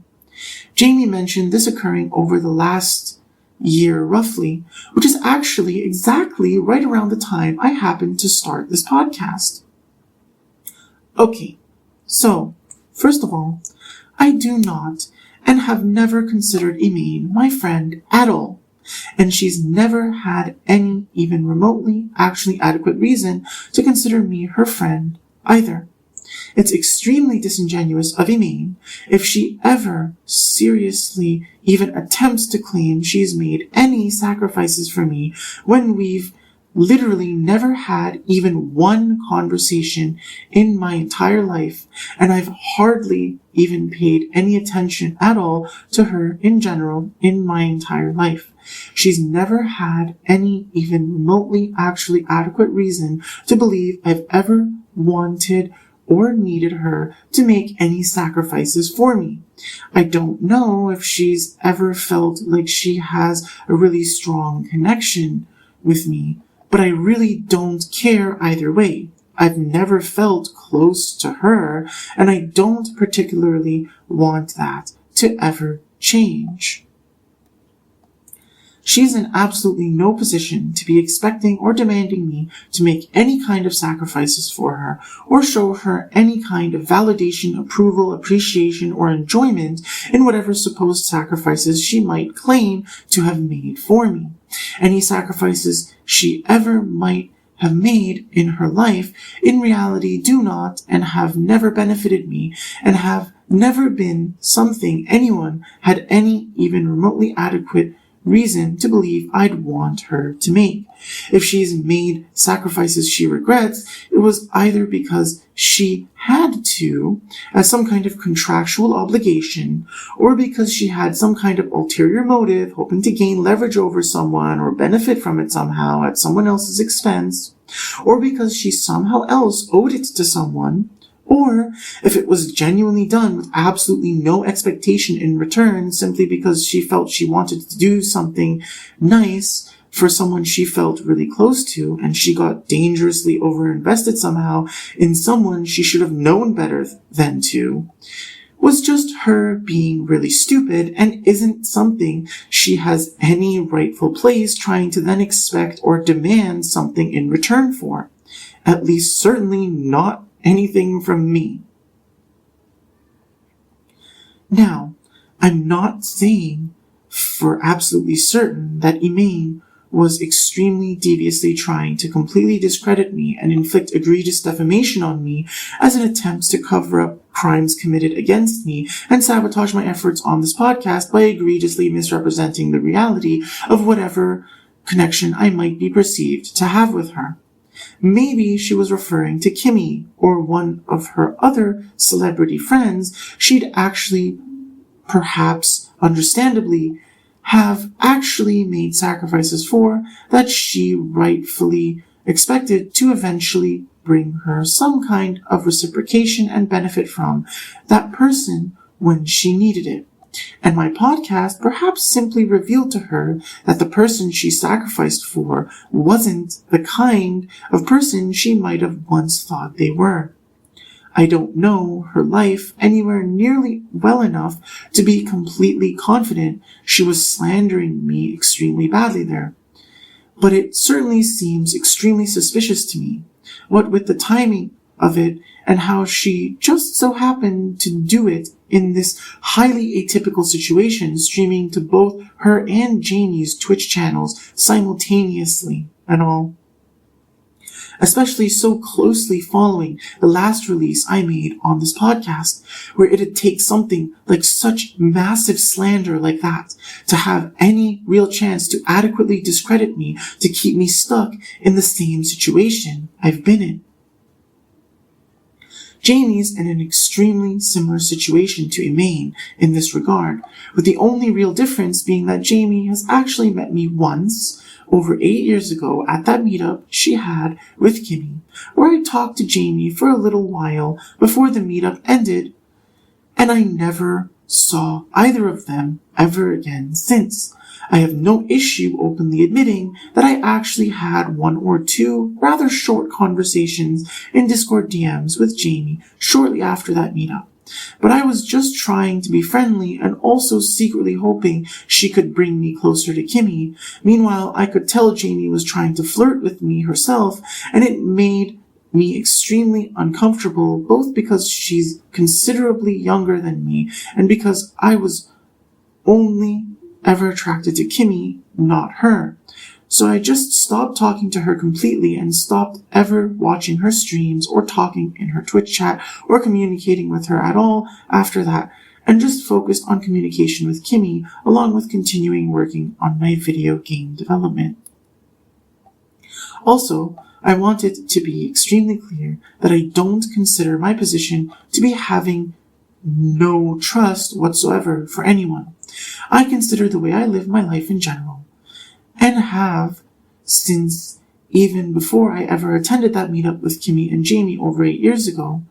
Jamie mentioned this occurring over the last year roughly, which is actually exactly right around the time I happened to start this podcast. Okay, so, first of all, I do not and have never considered Emaine my friend at all, and she's never had any even remotely actually adequate reason to consider me her friend either. It's extremely disingenuous of Emaine if she ever seriously even attempts to claim she's made any sacrifices for me when we've literally never had even one conversation in my entire life, and I've hardly even paid any attention at all to her in general in my entire life. She's never had any even remotely actually adequate reason to believe I've ever wanted or needed her to make any sacrifices for me. I don't know if she's ever felt like she has a really strong connection with me, but I really don't care either way. I've never felt close to her, and I don't particularly want that to ever change. She's in absolutely no position to be expecting or demanding me to make any kind of sacrifices for her or show her any kind of validation, approval, appreciation, or enjoyment in whatever supposed sacrifices she might claim to have made for me. Any sacrifices she ever might have made in her life in reality do not and have never benefited me and have never been something anyone had any even remotely adequate reason to believe I'd want her to make. If she's made sacrifices she regrets, it was either because she had to, as some kind of contractual obligation, or because she had some kind of ulterior motive, hoping to gain leverage over someone or benefit from it somehow at someone else's expense, or because she somehow else owed it to someone, or if it was genuinely done with absolutely no expectation in return, simply because she felt she wanted to do something nice for someone she felt really close to, and she got dangerously overinvested somehow in someone she should have known better than to, was just her being really stupid and isn't something she has any rightful place trying to then expect or demand something in return for. At least certainly not anything from me. Now, I'm not saying for absolutely certain that Emaine was extremely deviously trying to completely discredit me and inflict egregious defamation on me as an attempt to cover up crimes committed against me and sabotage my efforts on this podcast by egregiously misrepresenting the reality of whatever connection I might be perceived to have with her. Maybe she was referring to Kimmy or one of her other celebrity friends she'd actually, perhaps understandably, have actually made sacrifices for that she rightfully expected to eventually bring her some kind of reciprocation and benefit from that person when she needed it. And my podcast perhaps simply revealed to her that the person she sacrificed for wasn't the kind of person she might have once thought they were. I don't know her life anywhere nearly well enough to be completely confident she was slandering me extremely badly there. But it certainly seems extremely suspicious to me, what with the timing of it and how she just so happened to do it in this highly atypical situation, streaming to both her and Jamie's Twitch channels simultaneously and all. Especially so closely following the last release I made on this podcast, where it'd take something like such massive slander like that to have any real chance to adequately discredit me to keep me stuck in the same situation I've been in. Jamie's in an extremely similar situation to Emaine in this regard, with the only real difference being that Jamie has actually met me once, over 8 years ago at that meetup she had with Kimmy, where I talked to Jamie for a little while before the meetup ended, and I never saw either of them ever again since. I have no issue openly admitting that I actually had 1 or 2 rather short conversations in Discord DMs with Jamie shortly after that meetup. But I was just trying to be friendly and also secretly hoping she could bring me closer to Kimmy. Meanwhile, I could tell Jamie was trying to flirt with me herself, and it made me extremely uncomfortable, both because she's considerably younger than me and because I was only ever attracted to Kimmy, not her. So I just stopped talking to her completely and stopped ever watching her streams or talking in her Twitch chat or communicating with her at all after that, and just focused on communication with Kimmy along with continuing working on my video game development. Also, I want it to be extremely clear that I don't consider my position to be having no trust whatsoever for anyone. I consider the way I live my life in general, and have since even before I ever attended that meetup with Kimmy and Jamie over 8 years ago,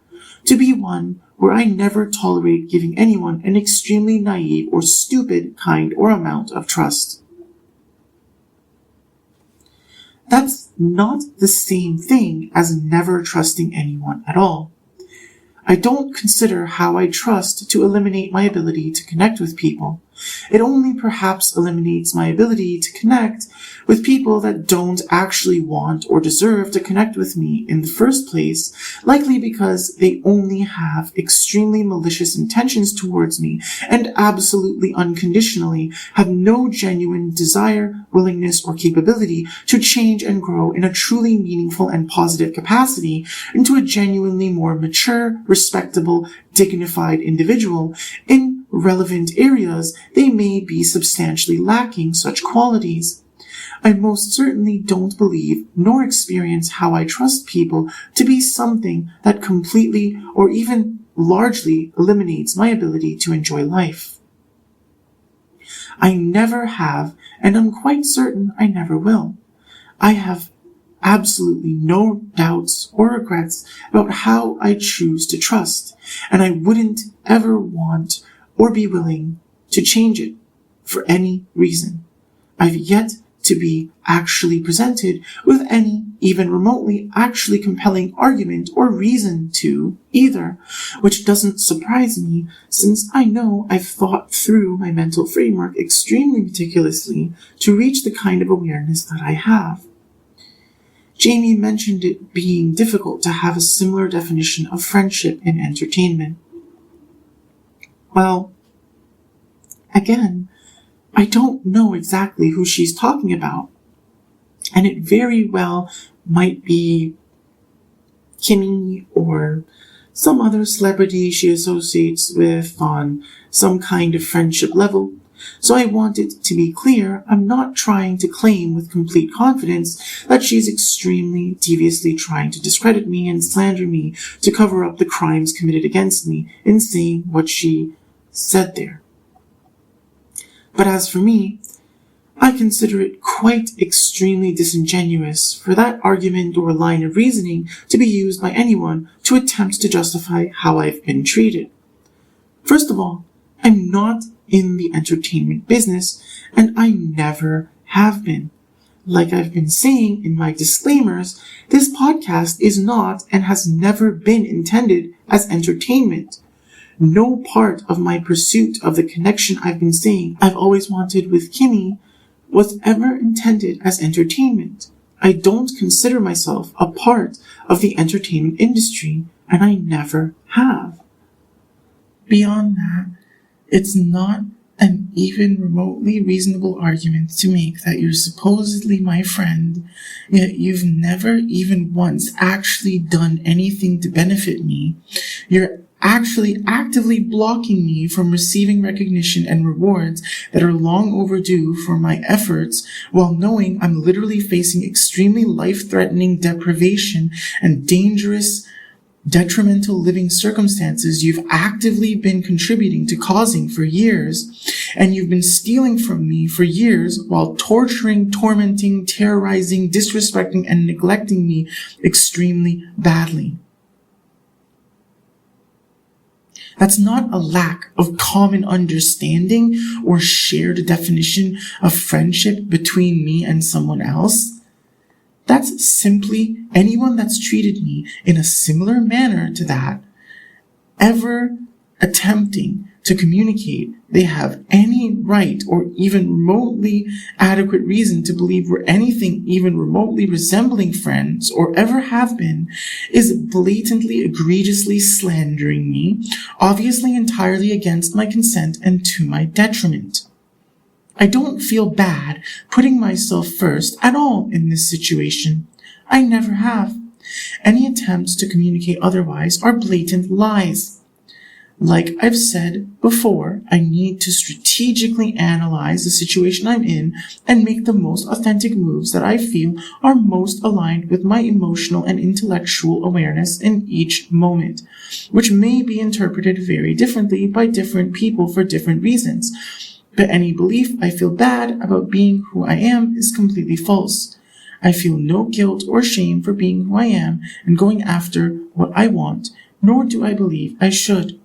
to be one where I never tolerate giving anyone an extremely naive or stupid kind or amount of trust. That's not the same thing as never trusting anyone at all. I don't consider how I trust to eliminate my ability to connect with people. It only perhaps eliminates my ability to connect with people that don't actually want or deserve to connect with me in the first place, likely because they only have extremely malicious intentions towards me and absolutely unconditionally have no genuine desire, willingness, or capability to change and grow in a truly meaningful and positive capacity into a genuinely more mature, respectable, dignified individual. In relevant areas, they may be substantially lacking such qualities. I most certainly don't believe nor experience how I trust people to be something that completely or even largely eliminates my ability to enjoy life. I never have, and I'm quite certain I never will. I have absolutely no doubts or regrets about how I choose to trust, and I wouldn't ever want or be willing to change it for any reason. I've yet to be actually presented with any even remotely actually compelling argument or reason to either, which doesn't surprise me since I know I've thought through my mental framework extremely meticulously to reach the kind of awareness that I have. Jamie mentioned it being difficult to have a similar definition of friendship in entertainment. Well, again, I don't know exactly who she's talking about, and it very well might be Kimmy or some other celebrity she associates with on some kind of friendship level. So I want it to be clear I'm not trying to claim with complete confidence that she's extremely deviously trying to discredit me and slander me to cover up the crimes committed against me in saying what she said there. But as for me, I consider it quite extremely disingenuous for that argument or line of reasoning to be used by anyone to attempt to justify how I've been treated. First of all, I'm not in the entertainment business, and I never have been. like I've been saying in my disclaimers, this podcast is not and has never been intended as entertainment. No part of my pursuit of the connection I've been saying I've always wanted with Kimmy was ever intended as entertainment. I don't consider myself a part of the entertainment industry, and I never have. Beyond that, it's not an even remotely reasonable argument to make that you're supposedly my friend, yet you've never even once actually done anything to benefit me. You're actually actively blocking me from receiving recognition and rewards that are long overdue for my efforts, while knowing I'm literally facing extremely life-threatening deprivation and dangerous, detrimental living circumstances you've actively been contributing to causing for years, and you've been stealing from me for years while torturing, tormenting, terrorizing, disrespecting, and neglecting me extremely badly. That's not a lack of common understanding or shared definition of friendship between me and someone else. That's simply anyone that's treated me in a similar manner to that, ever attempting to communicate they have any right or even remotely adequate reason to believe we're anything even remotely resembling friends or ever have been, is blatantly, egregiously slandering me, obviously entirely against my consent and to my detriment. I don't feel bad putting myself first at all in this situation. I never have. Any attempts to communicate otherwise are blatant lies. Like I've said before, I need to strategically analyze the situation I'm in and make the most authentic moves that I feel are most aligned with my emotional and intellectual awareness in each moment, which may be interpreted very differently by different people for different reasons. But any belief I feel bad about being who I am is completely false. I feel no guilt or shame for being who I am and going after what I want, nor do I believe I should.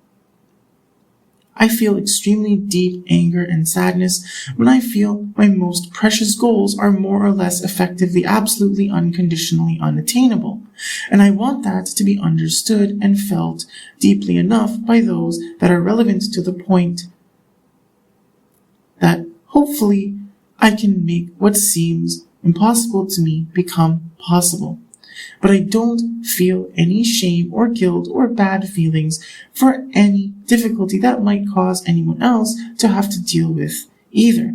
I feel extremely deep anger and sadness when I feel my most precious goals are more or less effectively, absolutely, unconditionally unattainable. And I want that to be understood and felt deeply enough by those that are relevant to the point that hopefully I can make what seems impossible to me become possible. But I don't feel any shame or guilt or bad feelings for any difficulty that might cause anyone else to have to deal with either.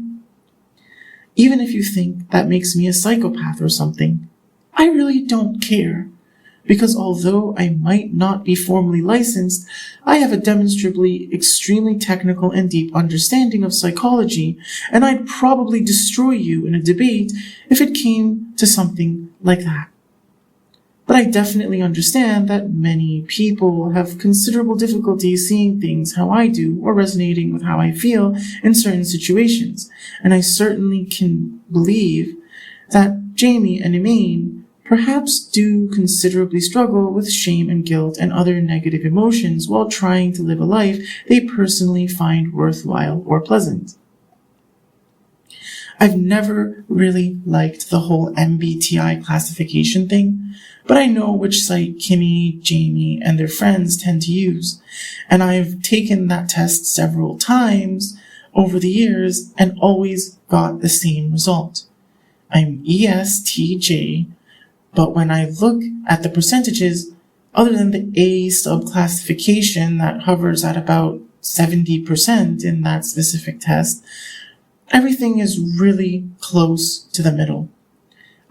Even if you think that makes me a psychopath or something, I really don't care. Because although I might not be formally licensed, I have a demonstrably extremely technical and deep understanding of psychology, and I'd probably destroy you in a debate if it came to something like that. But I definitely understand that many people have considerable difficulty seeing things how I do or resonating with how I feel in certain situations, and I certainly can believe that Jamie and Emaine perhaps do considerably struggle with shame and guilt and other negative emotions while trying to live a life they personally find worthwhile or pleasant. I've never really liked the whole MBTI classification thing, but I know which site Kimmy, Jamie, and their friends tend to use, and I've taken that test several times over the years and always got the same result. I'm ESTJ, but when I look at the percentages, other than the A subclassification that hovers at about 70% in that specific test, everything is really close to the middle.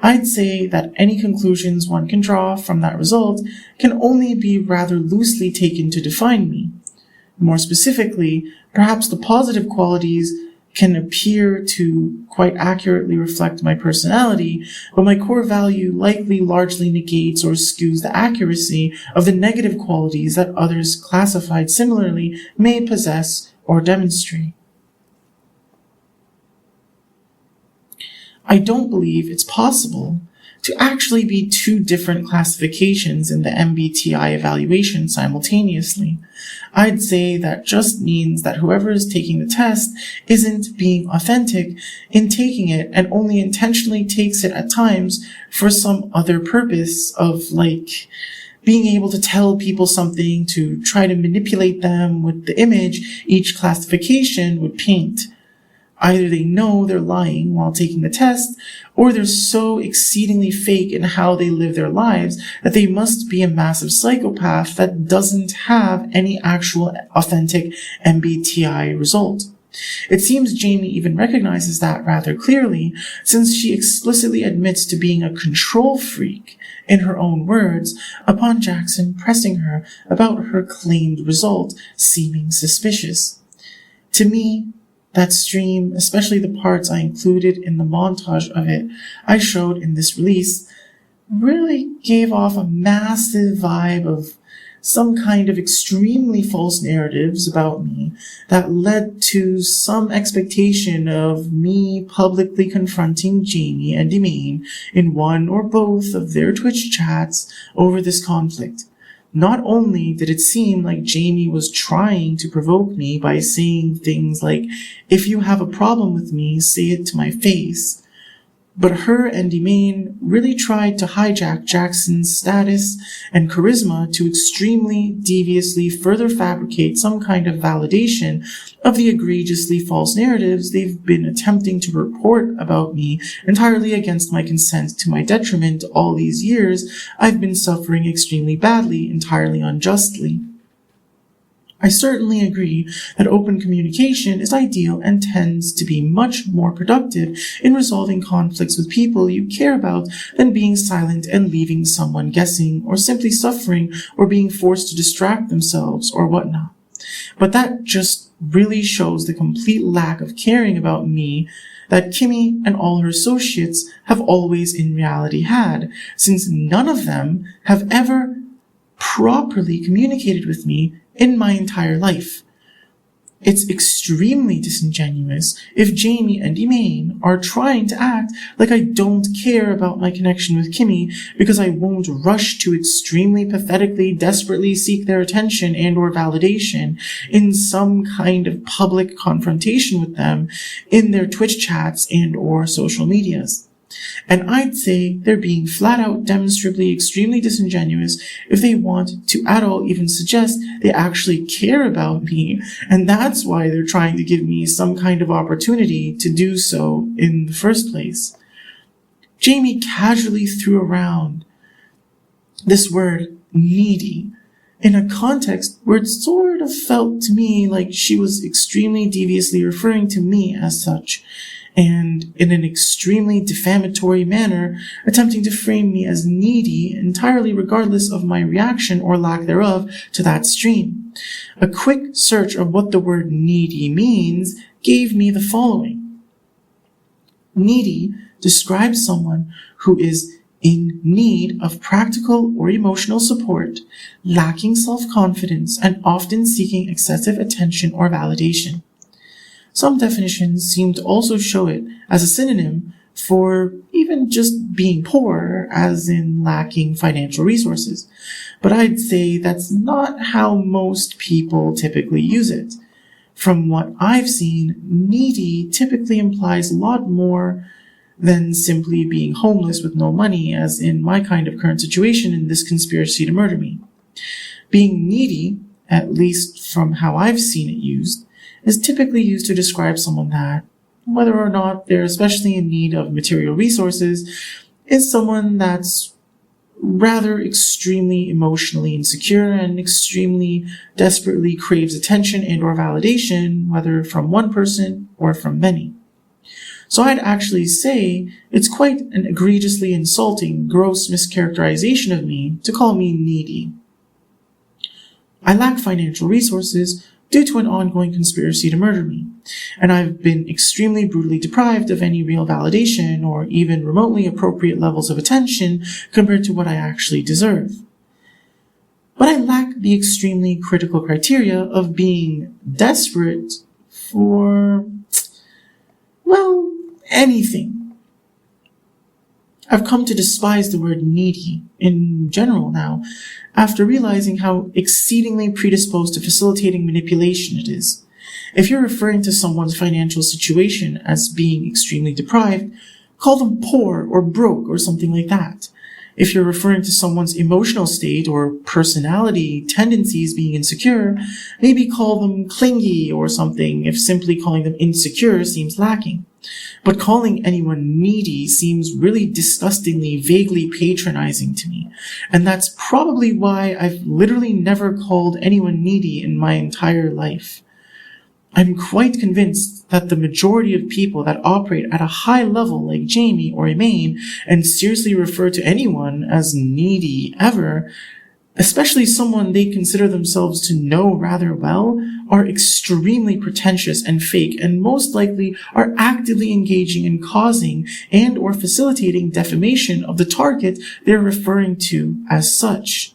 I'd say that any conclusions one can draw from that result can only be rather loosely taken to define me. More specifically, perhaps the positive qualities can appear to quite accurately reflect my personality, but my core value likely largely negates or skews the accuracy of the negative qualities that others classified similarly may possess or demonstrate. I don't believe it's possible to actually be two different classifications in the MBTI evaluation simultaneously. I'd say that just means that whoever is taking the test isn't being authentic in taking it and only intentionally takes it at times for some other purpose of like being able to tell people something to try to manipulate them with the image each classification would paint. Either they know they're lying while taking the test, or they're so exceedingly fake in how they live their lives that they must be a massive psychopath that doesn't have any actual authentic MBTI result. It seems Jamie even recognizes that rather clearly, since she explicitly admits to being a control freak, in her own words, upon Jackson pressing her about her claimed result seeming suspicious. To me, that stream, especially the parts I included in the montage of it I showed in this release, really gave off a massive vibe of some kind of extremely false narratives about me that led to some expectation of me publicly confronting Jamie and Demain in one or both of their Twitch chats over this conflict. Not only did it seem like Jamie was trying to provoke me by saying things like, if you have a problem with me, say it to my face, but her and Demain really tried to hijack Jackson's status and charisma to extremely deviously further fabricate some kind of validation of the egregiously false narratives they've been attempting to report about me entirely against my consent to my detriment all these years I've been suffering extremely badly, entirely unjustly. I certainly agree that open communication is ideal and tends to be much more productive in resolving conflicts with people you care about than being silent and leaving someone guessing or simply suffering or being forced to distract themselves or whatnot. But that just really shows the complete lack of caring about me that Kimmy and all her associates have always in reality had, since none of them have ever properly communicated with me in my entire life. It's extremely disingenuous if Jamie and Emaine are trying to act like I don't care about my connection with Kimmy because I won't rush to extremely pathetically, desperately seek their attention and or validation in some kind of public confrontation with them in their Twitch chats and or social medias. And I'd say they're being flat out demonstrably extremely disingenuous if they want to at all even suggest they actually care about me, and that's why they're trying to give me some kind of opportunity to do so in the first place. Jamie casually threw around this word needy in a context where it sort of felt to me like she was extremely deviously referring to me as such, and in an extremely defamatory manner, attempting to frame me as needy entirely regardless of my reaction or lack thereof to that stream. A quick search of what the word needy means gave me the following. Needy describes someone who is in need of practical or emotional support, lacking self-confidence, and often seeking excessive attention or validation. Some definitions seem to also show it as a synonym for even just being poor, as in lacking financial resources. But I'd say that's not how most people typically use it. From what I've seen, needy typically implies a lot more than simply being homeless with no money, as in my kind of current situation in this conspiracy to murder me. Being needy, at least from how I've seen it used, is typically used to describe someone that, whether or not they're especially in need of material resources, is someone that's rather extremely emotionally insecure and extremely desperately craves attention and or validation, whether from one person or from many. So I'd actually say it's quite an egregiously insulting, gross mischaracterization of me to call me needy. I lack financial resources due to an ongoing conspiracy to murder me, and I've been extremely brutally deprived of any real validation or even remotely appropriate levels of attention compared to what I actually deserve. But I lack the extremely critical criteria of being desperate for, well, anything. I've come to despise the word needy in general now, after realizing how exceedingly predisposed to facilitating manipulation it is. If you're referring to someone's financial situation as being extremely deprived, call them poor or broke or something like that. If you're referring to someone's emotional state or personality tendencies being insecure, maybe call them clingy or something if simply calling them insecure seems lacking. But calling anyone needy seems really disgustingly, vaguely patronizing to me. And that's probably why I've literally never called anyone needy in my entire life. I'm quite convinced that the majority of people that operate at a high level like Jamie or Emaine and seriously refer to anyone as needy ever, especially someone they consider themselves to know rather well, are extremely pretentious and fake and most likely are actively engaging in causing and or facilitating defamation of the target they're referring to as such.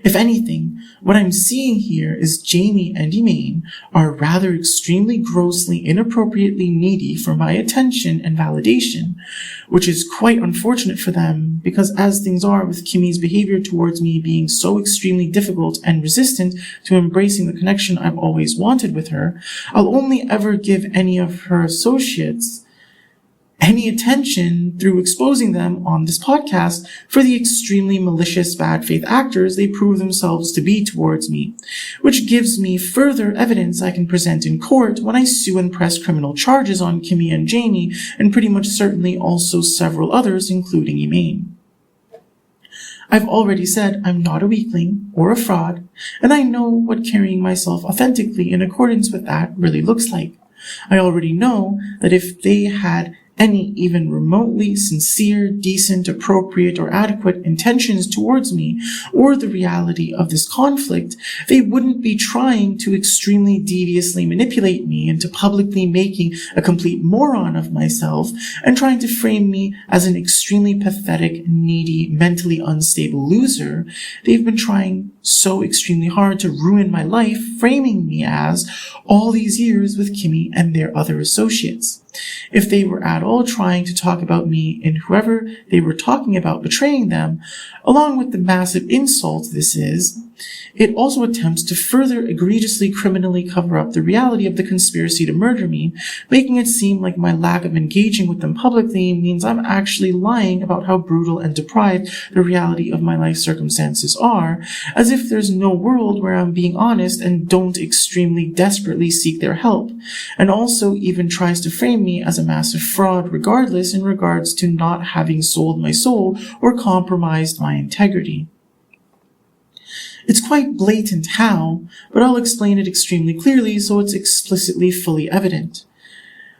If anything, what I'm seeing here is Jamie and Emaine are rather extremely grossly, inappropriately needy for my attention and validation, which is quite unfortunate for them because as things are with Kimmy's behavior towards me being so extremely difficult and resistant to embracing the connection I've always wanted with her, I'll only ever give any of her associates any attention through exposing them on this podcast for the extremely malicious bad faith actors they prove themselves to be towards me, which gives me further evidence I can present in court when I sue and press criminal charges on Kimmy and Jamie, and pretty much certainly also several others, including Emaine. I've already said I'm not a weakling or a fraud, and I know what carrying myself authentically in accordance with that really looks like. I already know that if they had any even remotely sincere, decent, appropriate, or adequate intentions towards me, or the reality of this conflict, they wouldn't be trying to extremely deviously manipulate me into publicly making a complete moron of myself and trying to frame me as an extremely pathetic, needy, mentally unstable loser. They've been trying so extremely hard to ruin my life, framing me as all these years with Kimmy and their other associates. If they were at all trying to talk about me and whoever they were talking about betraying them, along with the massive insult this is, it also attempts to further egregiously criminally cover up the reality of the conspiracy to murder me, making it seem like my lack of engaging with them publicly means I'm actually lying about how brutal and deprived the reality of my life circumstances are, as if there's no world where I'm being honest and don't extremely desperately seek their help, and also even tries to frame me as a massive fraud regardless in regards to not having sold my soul or compromised my integrity. It's quite blatant how, but I'll explain it extremely clearly so it's explicitly fully evident.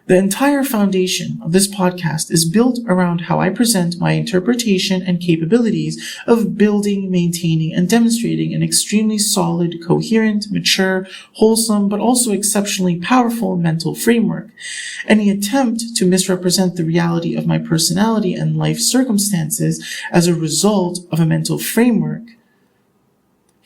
The entire foundation of this podcast is built around how I present my interpretation and capabilities of building, maintaining, and demonstrating an extremely solid, coherent, mature, wholesome, but also exceptionally powerful mental framework. Any attempt to misrepresent the reality of my personality and life circumstances as a result of a mental framework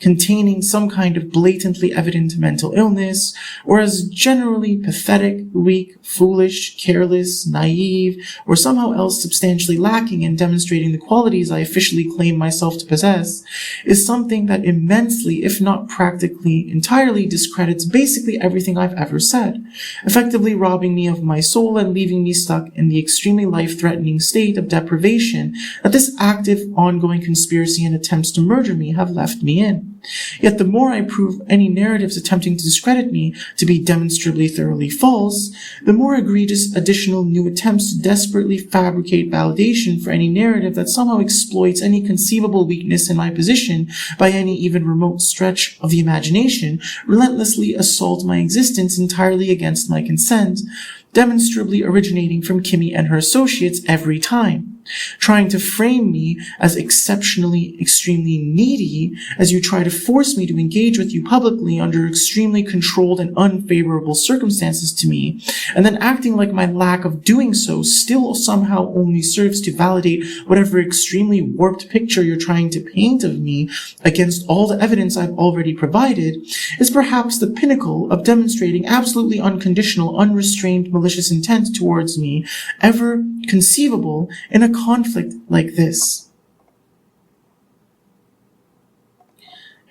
containing some kind of blatantly evident mental illness, or as generally pathetic, weak, foolish, careless, naive, or somehow else substantially lacking in demonstrating the qualities I officially claim myself to possess, is something that immensely, if not practically entirely, discredits basically everything I've ever said, effectively robbing me of my soul and leaving me stuck in the extremely life-threatening state of deprivation that this active, ongoing conspiracy and attempts to murder me have left me in. Yet the more I prove any narratives attempting to discredit me to be demonstrably thoroughly false, the more egregious additional new attempts to desperately fabricate validation for any narrative that somehow exploits any conceivable weakness in my position by any even remote stretch of the imagination relentlessly assault my existence entirely against my consent, demonstrably originating from Kimmy and her associates every time. Trying to frame me as exceptionally, extremely needy as you try to force me to engage with you publicly under extremely controlled and unfavorable circumstances to me, and then acting like my lack of doing so still somehow only serves to validate whatever extremely warped picture you're trying to paint of me against all the evidence I've already provided, is perhaps the pinnacle of demonstrating absolutely unconditional, unrestrained malicious intent towards me ever inconceivable in a conflict like this.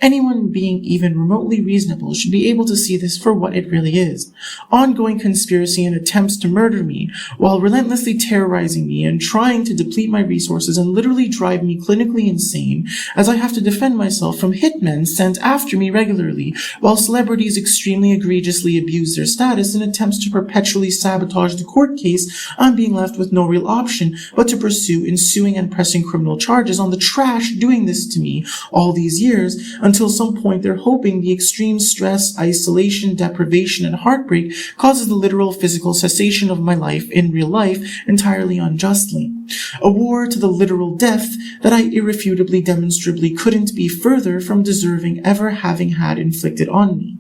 Anyone being even remotely reasonable should be able to see this for what it really is. Ongoing conspiracy and attempts to murder me, while relentlessly terrorizing me and trying to deplete my resources and literally drive me clinically insane, as I have to defend myself from hitmen sent after me regularly, while celebrities extremely egregiously abuse their status in attempts to perpetually sabotage the court case. I'm being left with no real option but to pursue ensuing and pressing criminal charges on the trash doing this to me all these years, until some point they're hoping the extreme stress, isolation, deprivation, and heartbreak causes the literal physical cessation of my life in real life entirely unjustly. A war to the literal death that I irrefutably demonstrably couldn't be further from deserving ever having had inflicted on me.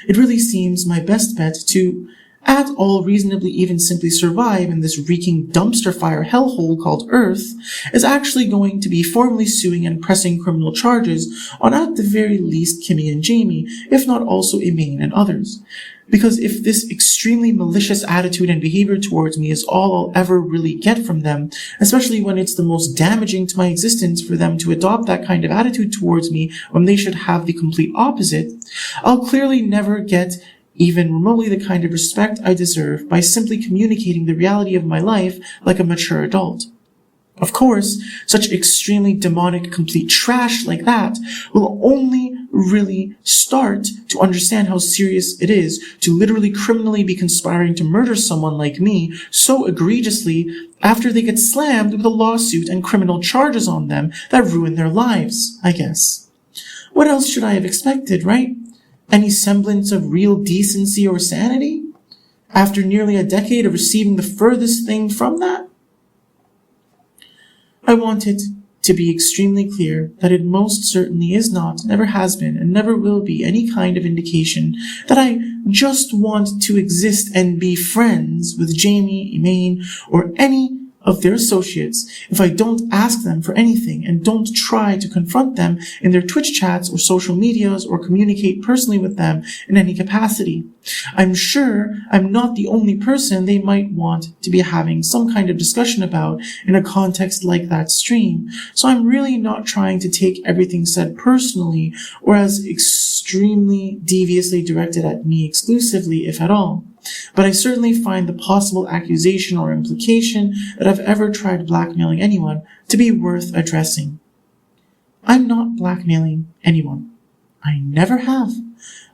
It really seems my best bet to at all reasonably even simply survive in this reeking dumpster fire hellhole called Earth is actually going to be formally suing and pressing criminal charges on at the very least Kimmy and Jamie, if not also Emaine and others. Because if this extremely malicious attitude and behavior towards me is all I'll ever really get from them, especially when it's the most damaging to my existence for them to adopt that kind of attitude towards me when they should have the complete opposite, I'll clearly never get even remotely the kind of respect I deserve by simply communicating the reality of my life like a mature adult. Of course, such extremely demonic, complete trash like that will only really start to understand how serious it is to literally criminally be conspiring to murder someone like me so egregiously after they get slammed with a lawsuit and criminal charges on them that ruin their lives, I guess. What else should I have expected, right? Any semblance of real decency or sanity? After nearly a decade of receiving the furthest thing from that? I want it to be extremely clear that it most certainly is not, never has been, and never will be any kind of indication that I just want to exist and be friends with Jamie, Emaine, or any of their associates if I don't ask them for anything and don't try to confront them in their Twitch chats or social medias or communicate personally with them in any capacity. I'm sure I'm not the only person they might want to be having some kind of discussion about in a context like that stream, so I'm really not trying to take everything said personally or as extremely deviously directed at me exclusively, if at all. But I certainly find the possible accusation or implication that I've ever tried blackmailing anyone to be worth addressing. I'm not blackmailing anyone. I never have.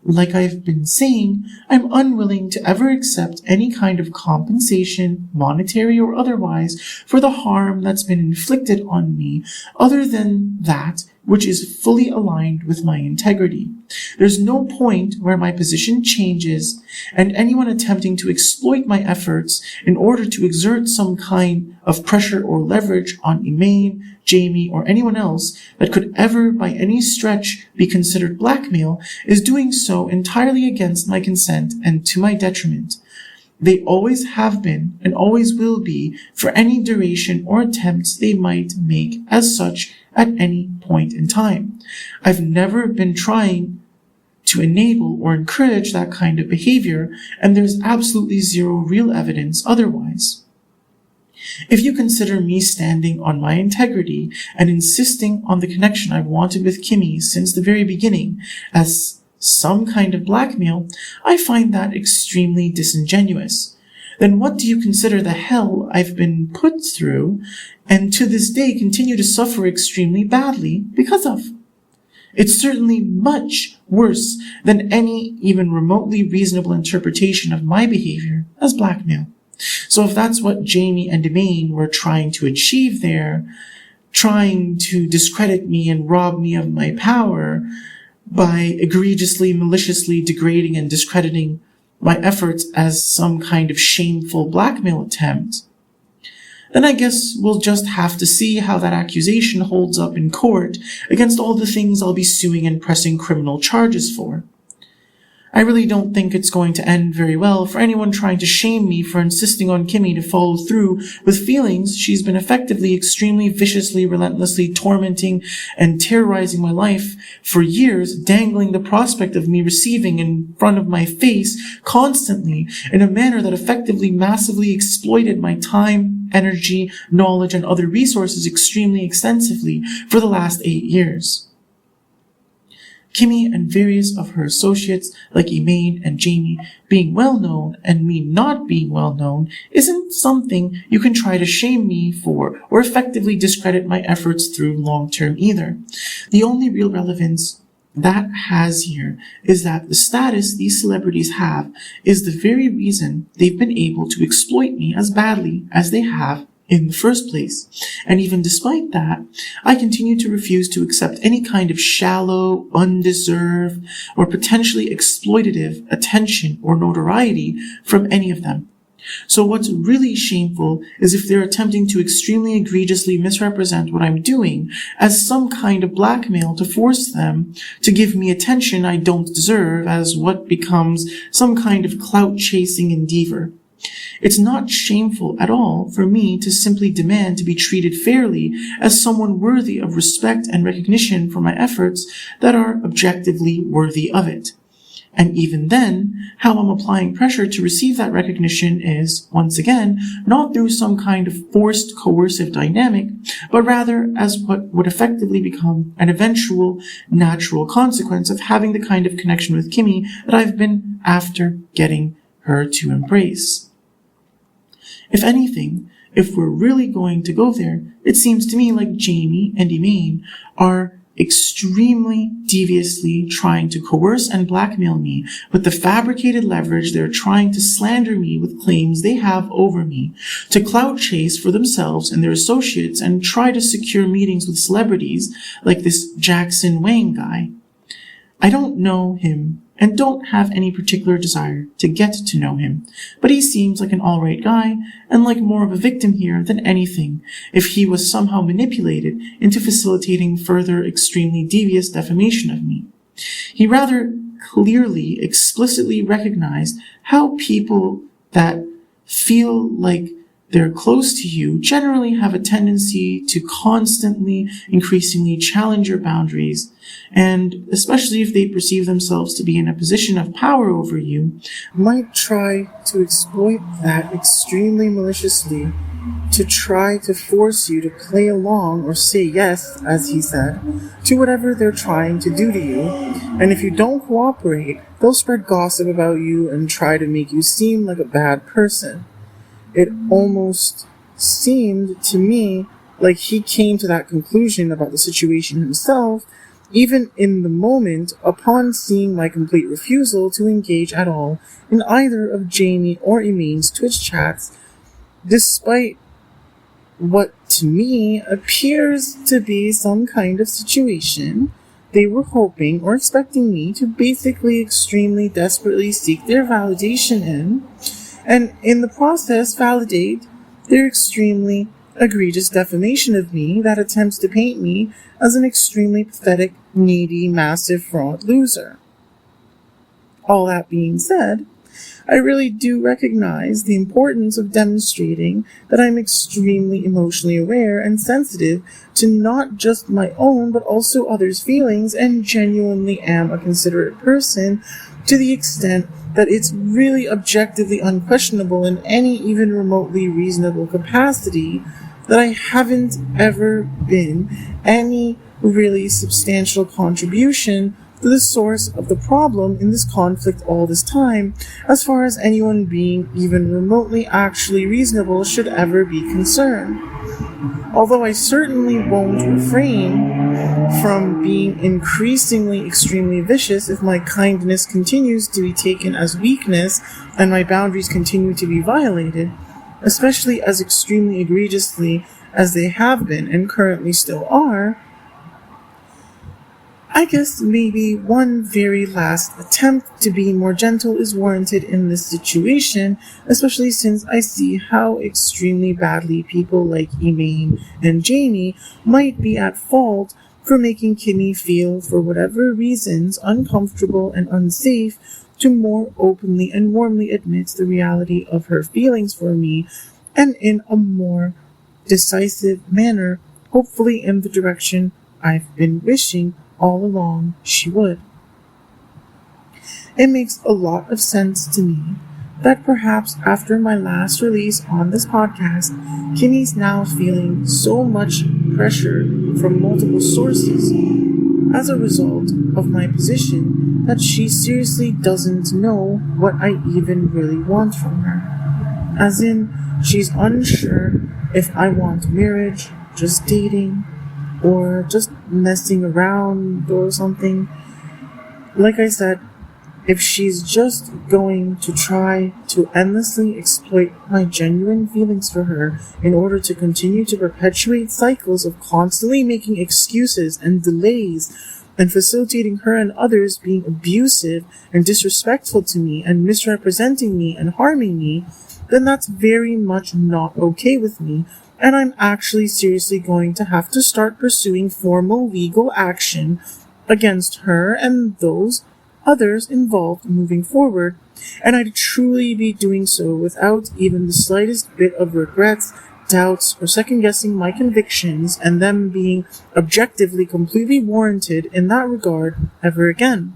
Like I've been saying, I'm unwilling to ever accept any kind of compensation, monetary or otherwise, for the harm that's been inflicted on me other than that which is fully aligned with my integrity. There's no point where my position changes, and anyone attempting to exploit my efforts in order to exert some kind of pressure or leverage on Emaine, Jamie, or anyone else that could ever by any stretch be considered blackmail is doing so entirely against my consent and to my detriment. They always have been and always will be for any duration or attempts they might make as such at any point in time. I've never been trying to enable or encourage that kind of behavior, and there's absolutely zero real evidence otherwise. If you consider me standing on my integrity and insisting on the connection I've wanted with Kimmy since the very beginning as some kind of blackmail, I find that extremely disingenuous. Then what do you consider the hell I've been put through and to this day continue to suffer extremely badly because of? It's certainly much worse than any even remotely reasonable interpretation of my behavior as blackmail. So if that's what Jamie and Emaine were trying to achieve there, trying to discredit me and rob me of my power by egregiously, maliciously degrading and discrediting my efforts as some kind of shameful blackmail attempt, then I guess we'll just have to see how that accusation holds up in court against all the things I'll be suing and pressing criminal charges for. I really don't think it's going to end very well for anyone trying to shame me for insisting on Kimmy to follow through with feelings she's been effectively extremely viciously, relentlessly tormenting and terrorizing my life for years, dangling the prospect of me receiving in front of my face constantly in a manner that effectively massively exploited my time, energy, knowledge, and other resources extremely extensively for the last 8 years. Kimmy and various of her associates, like Elaine and Jamie, being well known and me not being well known isn't something you can try to shame me for or effectively discredit my efforts through long term either. The only real relevance that has here is that the status these celebrities have is the very reason they've been able to exploit me as badly as they have in the first place. And even despite that, I continue to refuse to accept any kind of shallow, undeserved, or potentially exploitative attention or notoriety from any of them. So what's really shameful is if they're attempting to extremely egregiously misrepresent what I'm doing as some kind of blackmail to force them to give me attention I don't deserve as what becomes some kind of clout-chasing endeavor. It's not shameful at all for me to simply demand to be treated fairly as someone worthy of respect and recognition for my efforts that are objectively worthy of it. And even then, how I'm applying pressure to receive that recognition is, once again, not through some kind of forced coercive dynamic, but rather as what would effectively become an eventual natural consequence of having the kind of connection with Kimmy that I've been after getting her to embrace. If anything, if we're really going to go there, it seems to me like Jamie and Elaine are extremely deviously trying to coerce and blackmail me with the fabricated leverage they're trying to slander me with claims they have over me, to clout chase for themselves and their associates and try to secure meetings with celebrities like this Jackson Wang guy. I don't know him and don't have any particular desire to get to know him, but he seems like an alright guy and like more of a victim here than anything if he was somehow manipulated into facilitating further extremely devious defamation of me. He rather clearly, explicitly recognized how people that feel like they're close to you generally have a tendency to constantly, increasingly challenge your boundaries, and especially if they perceive themselves to be in a position of power over you, might try to exploit that extremely maliciously to try to force you to play along or say yes, as he said, to whatever they're trying to do to you. And if you don't cooperate, they'll spread gossip about you and try to make you seem like a bad person. It almost seemed to me like he came to that conclusion about the situation himself, even in the moment upon seeing my complete refusal to engage at all in either of Jamie or Elaine's Twitch chats, despite what to me appears to be some kind of situation they were hoping or expecting me to basically extremely desperately seek their validation in, and in the process validate their extremely egregious defamation of me that attempts to paint me as an extremely pathetic, needy, massive fraud loser. All that being said, I really do recognize the importance of demonstrating that I'm extremely emotionally aware and sensitive to not just my own but also others' feelings, and genuinely am a considerate person to the extent that it's really objectively unquestionable in any even remotely reasonable capacity that I haven't ever been any really substantial contribution to the source of the problem in this conflict all this time, as far as anyone being even remotely actually reasonable should ever be concerned. Although I certainly won't refrain from being increasingly extremely vicious if my kindness continues to be taken as weakness and my boundaries continue to be violated, especially as extremely egregiously as they have been and currently still are, I guess maybe one very last attempt to be more gentle is warranted in this situation, especially since I see how extremely badly people like Elaine and Jamie might be at fault for making Kimmy feel, for whatever reasons, uncomfortable and unsafe to more openly and warmly admit the reality of her feelings for me, and in a more decisive manner, hopefully in the direction I've been wishing all along she would. It makes a lot of sense to me that perhaps after my last release on this podcast, Kimmy's now feeling so much pressure from multiple sources as a result of my position that she seriously doesn't know what I even really want from her. As in, she's unsure if I want marriage, just dating, or just messing around or something. Like I said, if she's just going to try to endlessly exploit my genuine feelings for her in order to continue to perpetuate cycles of constantly making excuses and delays and facilitating her and others being abusive and disrespectful to me and misrepresenting me and harming me, then that's very much not okay with me, and I'm actually seriously going to have to start pursuing formal legal action against her and those others involved moving forward, and I'd truly be doing so without even the slightest bit of regrets, doubts, or second-guessing my convictions and them being objectively completely warranted in that regard ever again.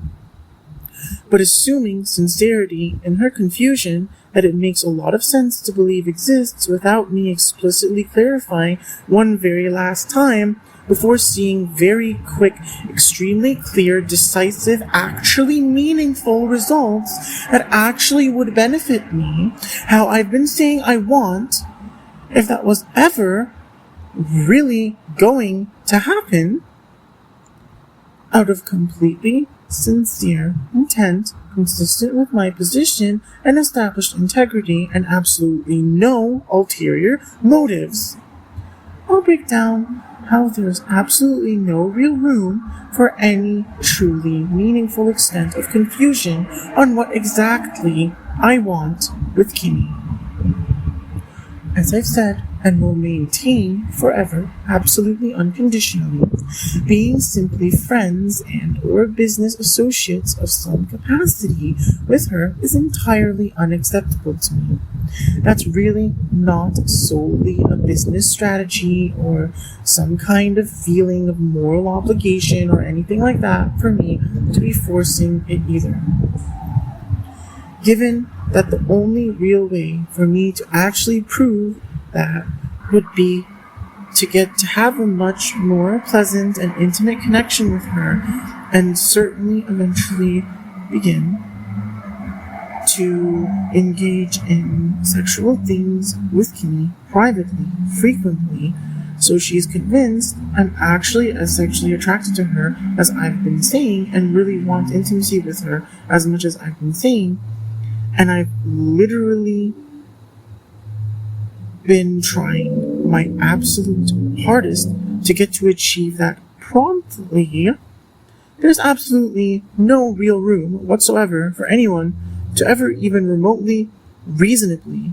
But assuming sincerity in her confusion that it makes a lot of sense to believe exists without me explicitly clarifying one very last time, before seeing very quick, extremely clear, decisive, actually meaningful results that actually would benefit me, how I've been saying I want, if that was ever really going to happen, out of completely sincere intent, consistent with my position and established integrity and absolutely no ulterior motives. I'll break down how there's absolutely no real room for any truly meaningful extent of confusion on what exactly I want with Kimmy. As I've said, and will maintain forever, absolutely unconditionally, being simply friends and or business associates of some capacity with her is entirely unacceptable to me. That's really not solely a business strategy or some kind of feeling of moral obligation or anything like that for me to be forcing it either. Given that the only real way for me to actually prove that would be to get to have a much more pleasant and intimate connection with her, and certainly eventually begin to engage in sexual things with Kimmy privately, frequently, so she's convinced I'm actually as sexually attracted to her as I've been saying and really want intimacy with her as much as I've been saying. And I've literally been trying my absolute hardest to get to achieve that promptly. There's absolutely no real room whatsoever for anyone to ever even remotely, reasonably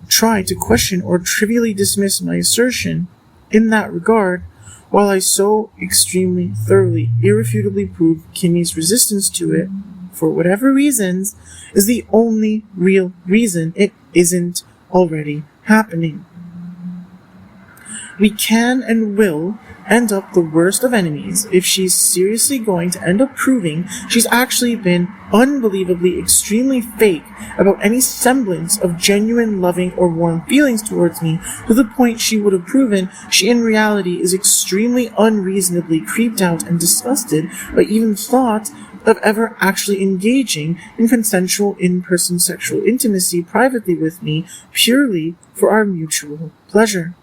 try to question or trivially dismiss my assertion in that regard, while I so extremely, thoroughly, irrefutably prove Kimmy's resistance to it, for whatever reasons, is the only real reason it isn't already happening. We can and will end up the worst of enemies if she's seriously going to end up proving she's actually been unbelievably extremely fake about any semblance of genuine loving or warm feelings towards me, to the point she would have proven she in reality is extremely unreasonably creeped out and disgusted by even thought of ever actually engaging in consensual in-person sexual intimacy privately with me purely for our mutual pleasure.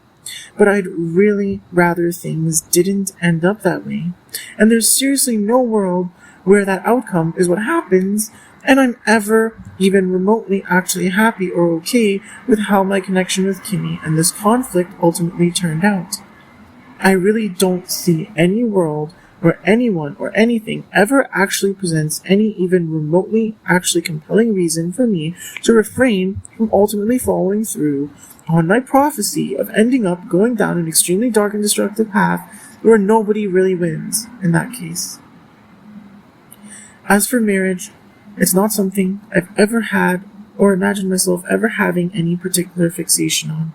But I'd really rather things didn't end up that way, and there's seriously no world where that outcome is what happens, and I'm ever even remotely actually happy or okay with how my connection with Kimmy and this conflict ultimately turned out. I really don't see any world where anyone or anything ever actually presents any even remotely actually compelling reason for me to refrain from ultimately following through on my prophecy of ending up going down an extremely dark and destructive path where nobody really wins in that case. As for marriage, It's not something I've ever had or imagined myself ever having any particular fixation on.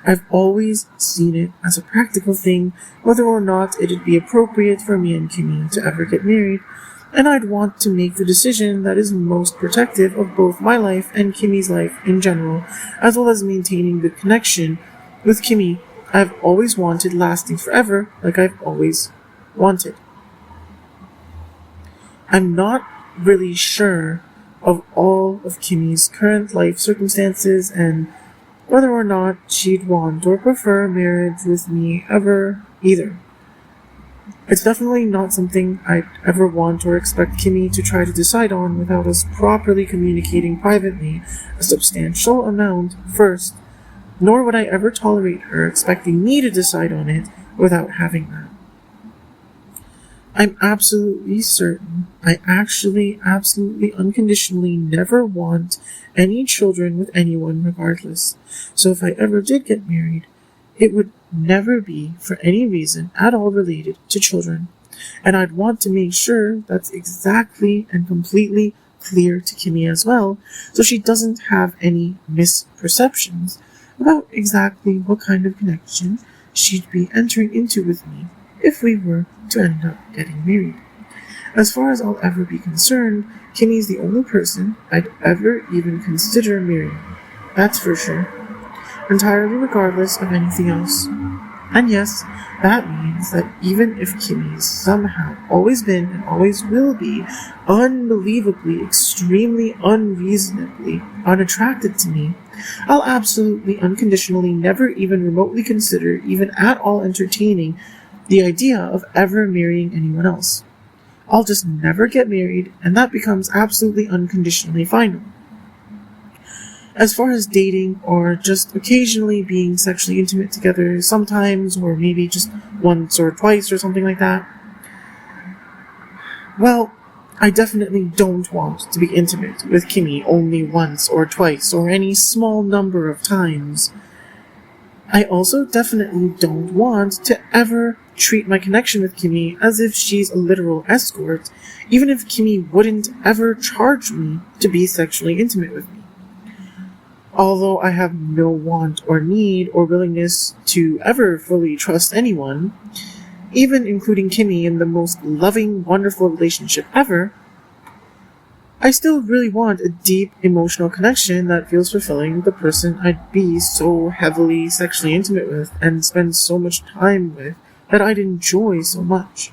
I've always seen it as a practical thing, whether or not it'd be appropriate for me and Kimmy to ever get married, and I'd want to make the decision that is most protective of both my life and Kimmy's life in general, as well as maintaining the connection with Kimmy I've always wanted lasting forever, like I've always wanted. I'm not really sure of all of Kimmy's current life circumstances and whether or not she'd want or prefer marriage with me ever either. It's definitely not something I'd ever want or expect Kimmy to try to decide on without us properly communicating privately a substantial amount first, nor would I ever tolerate her expecting me to decide on it without having that. I'm absolutely certain I actually absolutely unconditionally never want any children with anyone regardless. So if I ever did get married, it would never be for any reason at all related to children. And I'd want to make sure that's exactly and completely clear to Kimmy as well, so she doesn't have any misperceptions about exactly what kind of connection she'd be entering into with me if we were to end up getting married. As far as I'll ever be concerned, Kimmy's the only person I'd ever even consider marrying. That's for sure. Entirely regardless of anything else. And yes, that means that even if Kimmy's somehow always been and always will be unbelievably, extremely unreasonably unattracted to me, I'll absolutely unconditionally never even remotely consider, even at all entertaining, the idea of ever marrying anyone else. I'll just never get married, and that becomes absolutely unconditionally final. As far as dating, or just occasionally being sexually intimate together sometimes, or maybe just once or twice or something like that, well, I definitely don't want to be intimate with Kimmy only once or twice, or any small number of times. I also definitely don't want to ever treat my connection with Kimmy as if she's a literal escort, even if Kimmy wouldn't ever charge me to be sexually intimate with me. Although I have no want or need or willingness to ever fully trust anyone, even including Kimmy in the most loving, wonderful relationship ever, I still really want a deep emotional connection that feels fulfilling, the person I'd be so heavily sexually intimate with and spend so much time with that I'd enjoy so much.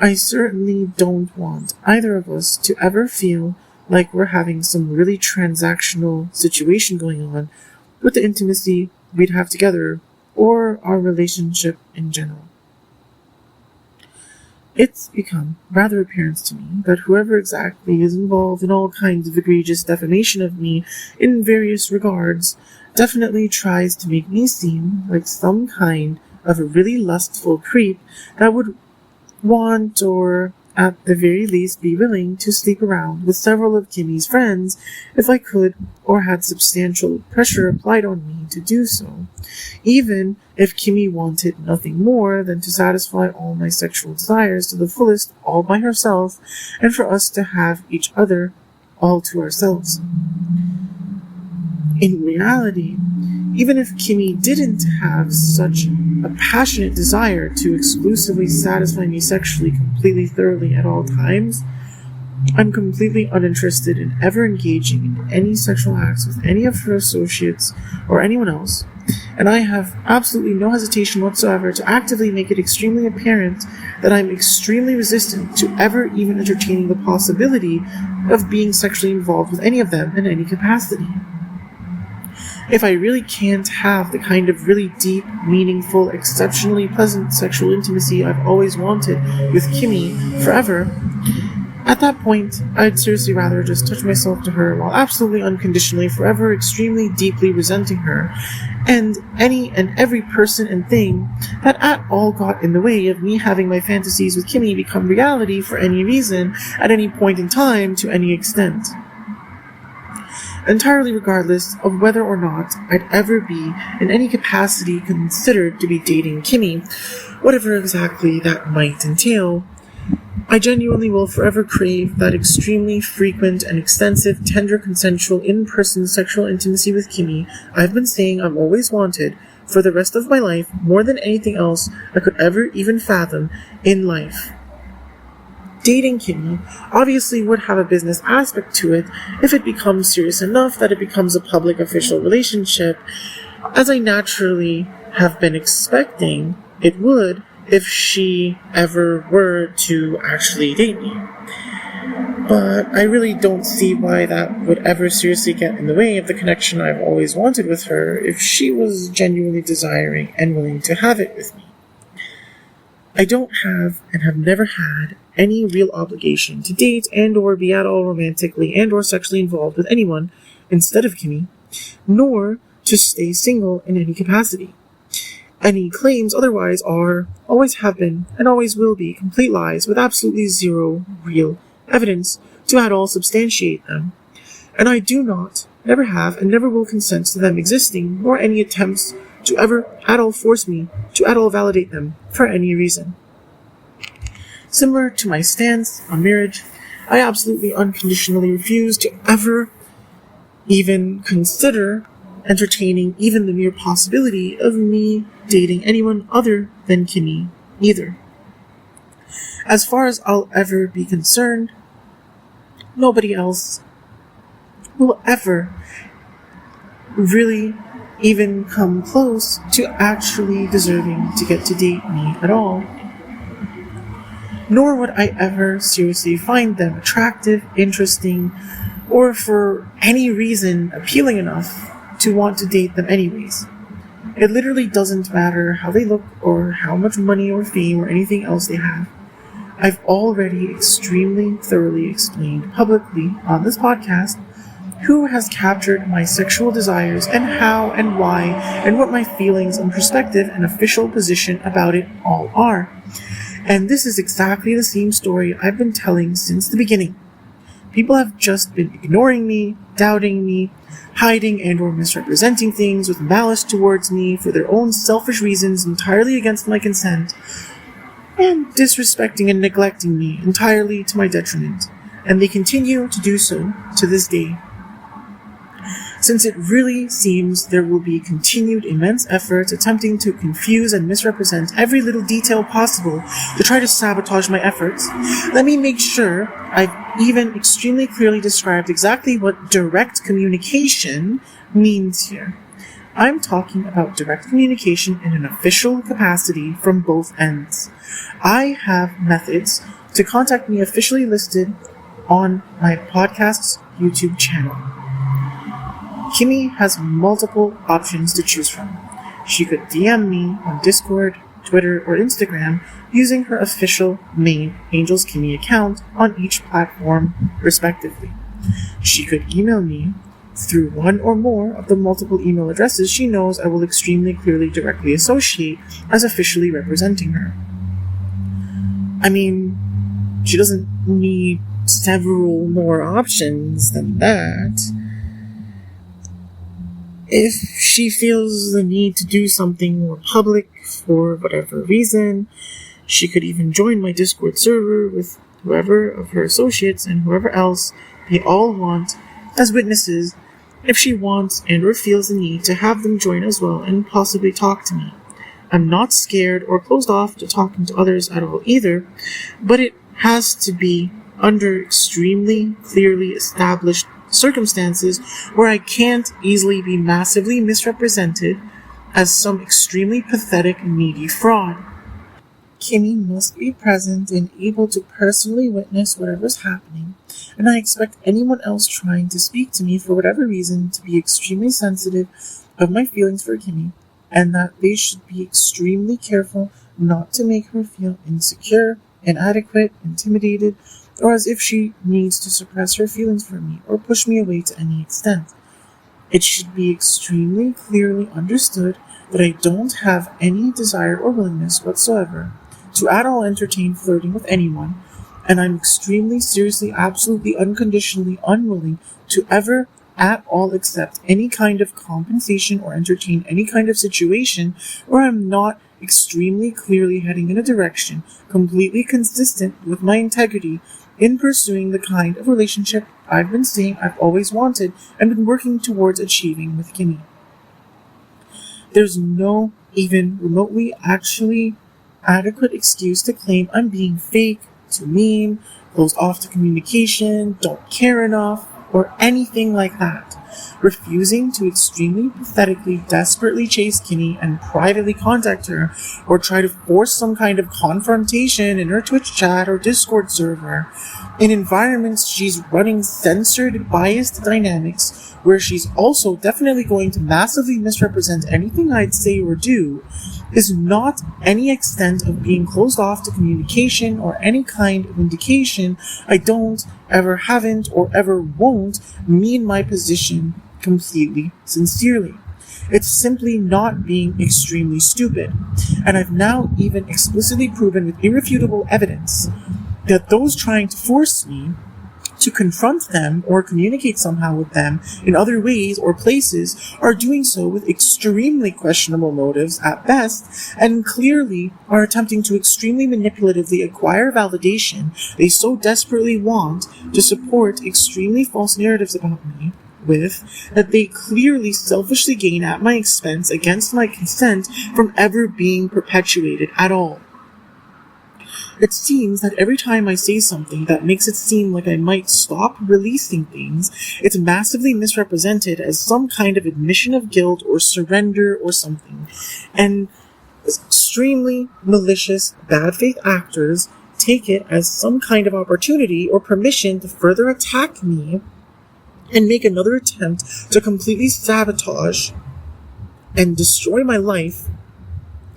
I certainly don't want either of us to ever feel like we're having some really transactional situation going on with the intimacy we'd have together or our relationship in general. It's become rather apparent to me that whoever exactly is involved in all kinds of egregious defamation of me in various regards definitely tries to make me seem like some kind of a really lustful creep that would want, or at the very least be willing, to sleep around with several of Kimmy's friends if I could or had substantial pressure applied on me to do so, even if Kimmy wanted nothing more than to satisfy all my sexual desires to the fullest all by herself and for us to have each other all to ourselves. In reality, even if Kimmy didn't have such a passionate desire to exclusively satisfy me sexually completely thoroughly at all times, I'm completely uninterested in ever engaging in any sexual acts with any of her associates or anyone else, and I have absolutely no hesitation whatsoever to actively make it extremely apparent that I'm extremely resistant to ever even entertaining the possibility of being sexually involved with any of them in any capacity. If I really can't have the kind of really deep, meaningful, exceptionally pleasant sexual intimacy I've always wanted with Kimmy forever, at that point, I'd seriously rather just touch myself to her while absolutely unconditionally forever extremely deeply resenting her, and any and every person and thing that at all got in the way of me having my fantasies with Kimmy become reality for any reason, at any point in time, to any extent. Entirely regardless of whether or not I'd ever be in any capacity considered to be dating Kimmy, whatever exactly that might entail, I genuinely will forever crave that extremely frequent and extensive, tender, consensual, in-person sexual intimacy with Kimmy I've been saying I'm always wanted for the rest of my life more than anything else I could ever even fathom in life. Dating Kimmy obviously would have a business aspect to it if it becomes serious enough that it becomes a public official relationship, as I naturally have been expecting it would if she ever were to actually date me. But I really don't see why that would ever seriously get in the way of the connection I've always wanted with her if she was genuinely desiring and willing to have it with me. I don't have and have never had any real obligation to date and or be at all romantically and or sexually involved with anyone instead of Kimmy, nor to stay single in any capacity. Any claims otherwise are, always have been, and always will be complete lies with absolutely zero real evidence to at all substantiate them. And I do not, never have, and never will consent to them existing, nor any attempts to ever at all force me to at all validate them for any reason. Similar to my stance on marriage, I absolutely unconditionally refuse to ever even consider entertaining even the mere possibility of me dating anyone other than Kimmy either. As far as I'll ever be concerned, nobody else will ever really even come close to actually deserving to get to date me at all. Nor would I ever seriously find them attractive, interesting, or for any reason appealing enough to want to date them anyways. It literally doesn't matter how they look or how much money or fame or anything else they have. I've already extremely thoroughly explained publicly on this podcast who has captured my sexual desires and how and why and what my feelings and perspective and official position about it all are. And this is exactly the same story I've been telling since the beginning. People have just been ignoring me, doubting me, hiding and or misrepresenting things with malice towards me for their own selfish reasons entirely against my consent, and disrespecting and neglecting me entirely to my detriment, and they continue to do so to this day. Since it really seems there will be continued immense efforts attempting to confuse and misrepresent every little detail possible to try to sabotage my efforts, let me make sure I've even extremely clearly described exactly what direct communication means here. I'm talking about direct communication in an official capacity from both ends. I have methods to contact me officially listed on my podcast's YouTube channel. Kimmy has multiple options to choose from. She could DM me on Discord, Twitter, or Instagram using her official main Angels Kimmy account on each platform, respectively. She could email me through one or more of the multiple email addresses she knows I will extremely clearly directly associate as officially representing her. I mean, she doesn't need several more options than that. If she feels the need to do something more public for whatever reason, she could even join my Discord server with whoever of her associates and whoever else they all want as witnesses if she wants and or feels the need to have them join as well and possibly talk to me. I'm not scared or closed off to talking to others at all either, but it has to be under extremely clearly established circumstances where I can't easily be massively misrepresented as some extremely pathetic, needy fraud. Kimmy must be present and able to personally witness whatever's happening, and I expect anyone else trying to speak to me for whatever reason to be extremely sensitive of my feelings for Kimmy, and that they should be extremely careful not to make her feel insecure, inadequate, intimidated, or as if she needs to suppress her feelings for me or push me away to any extent. It should be extremely clearly understood that I don't have any desire or willingness whatsoever to at all entertain flirting with anyone, and I'm extremely seriously, absolutely, unconditionally unwilling to ever at all accept any kind of compensation or entertain any kind of situation where I'm not extremely clearly heading in a direction completely consistent with my integrity in pursuing the kind of relationship I've been saying I've always wanted and been working towards achieving with Kimmy. There's no even remotely actually adequate excuse to claim I'm being fake, too mean, closed off to communication, don't care enough, or anything like that. Refusing to extremely pathetically, desperately chase Kimmy and privately contact her, or try to force some kind of confrontation in her Twitch chat or Discord server, in environments she's running censored, biased dynamics, where she's also definitely going to massively misrepresent anything I'd say or do, is not any extent of being closed off to communication or any kind of indication I don't, ever haven't, or ever won't mean my position completely sincerely. It's simply not being extremely stupid. And I've now even explicitly proven with irrefutable evidence that those trying to force me to confront them or communicate somehow with them in other ways or places are doing so with extremely questionable motives at best, and clearly are attempting to extremely manipulatively acquire validation they so desperately want to support extremely false narratives about me with, that they clearly selfishly gain at my expense against my consent from ever being perpetuated at all. It seems that every time I say something that makes it seem like I might stop releasing things, it's massively misrepresented as some kind of admission of guilt or surrender or something. And extremely malicious, bad faith actors take it as some kind of opportunity or permission to further attack me and make another attempt to completely sabotage and destroy my life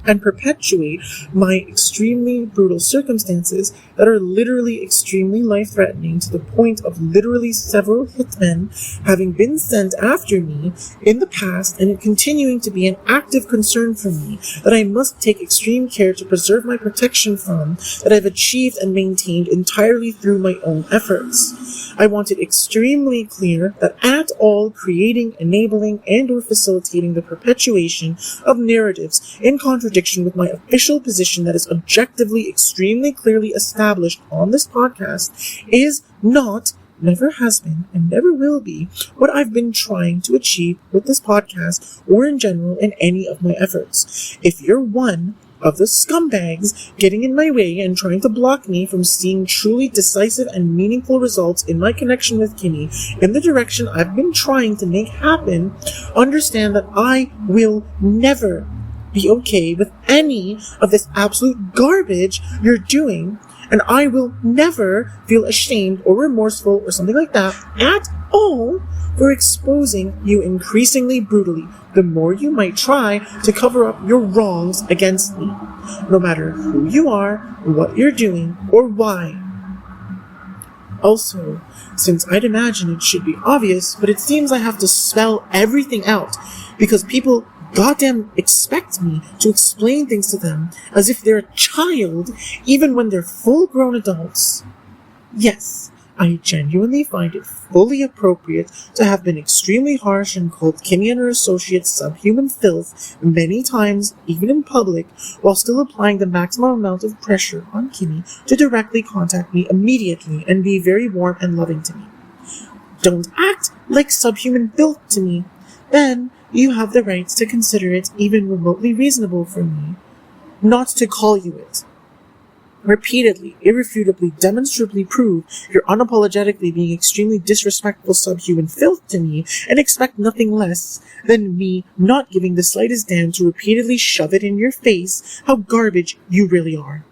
and perpetuate my extremely brutal circumstances that are literally extremely life-threatening, to the point of literally several hitmen having been sent after me in the past, and it continuing to be an active concern for me that I must take extreme care to preserve my protection from, that I've achieved and maintained entirely through my own efforts. I want it extremely clear that at all creating, enabling, and or facilitating the perpetuation of narratives in contradiction with my official position that is objectively extremely clearly established on this podcast is not, never has been, and never will be what I've been trying to achieve with this podcast or in general in any of my efforts. If you're one of the scumbags getting in my way and trying to block me from seeing truly decisive and meaningful results in my connection with Kimmy in the direction I've been trying to make happen, understand that I will never be okay with any of this absolute garbage you're doing, and I will never feel ashamed or remorseful or something like that at all for exposing you increasingly brutally the more you might try to cover up your wrongs against me, no matter who you are, what you're doing, or why. Also, since I'd imagine it should be obvious, but it seems I have to spell everything out because people goddamn expect me to explain things to them as if they're a child, even when they're full-grown adults. Yes, I genuinely find it fully appropriate to have been extremely harsh and called Kimmy and her associates subhuman filth many times, even in public, while still applying the maximum amount of pressure on Kimmy to directly contact me immediately and be very warm and loving to me. Don't act like subhuman filth to me. Then you have the right to consider it even remotely reasonable for me not to call you it. Repeatedly, irrefutably, demonstrably prove you're unapologetically being extremely disrespectful subhuman filth to me and expect nothing less than me not giving the slightest damn to repeatedly shove it in your face how garbage you really are.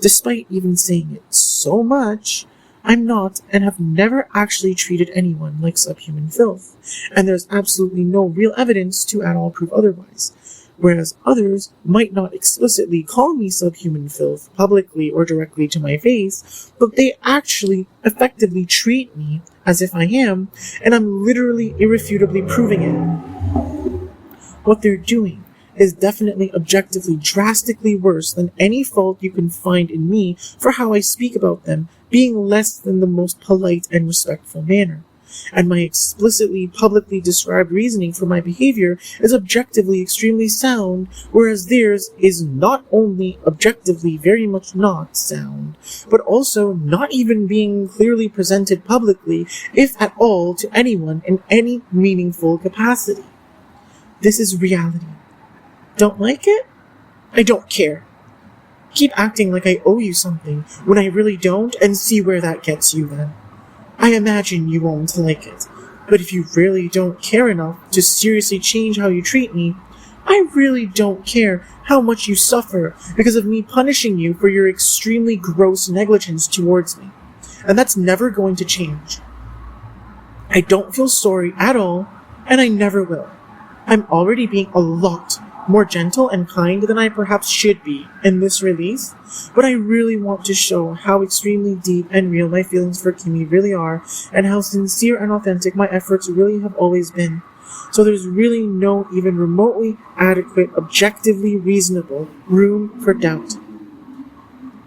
Despite even saying it so much, I'm not and have never actually treated anyone like subhuman filth, and there's absolutely no real evidence to at all prove otherwise. Whereas others might not explicitly call me subhuman filth publicly or directly to my face, but they actually effectively treat me as if I am, and I'm literally irrefutably proving it. What they're doing is definitely objectively drastically worse than any fault you can find in me for how I speak about them being less than the most polite and respectful manner. and my explicitly publicly described reasoning for my behavior is objectively extremely sound, whereas theirs is not only objectively very much not sound, but also not even being clearly presented publicly, if at all, to anyone in any meaningful capacity. This is reality. Don't like it? I don't care. Keep acting like I owe you something when I really don't, and see where that gets you then. I imagine you won't like it, but if you really don't care enough to seriously change how you treat me, I really don't care how much you suffer because of me punishing you for your extremely gross negligence towards me. And that's never going to change. I don't feel sorry at all, and I never will. I'm already being a lot more gentle and kind than I perhaps should be in this release, but I really want to show how extremely deep and real my feelings for Kimmy really are, and how sincere and authentic my efforts really have always been. So there's really no even remotely adequate, objectively reasonable room for doubt.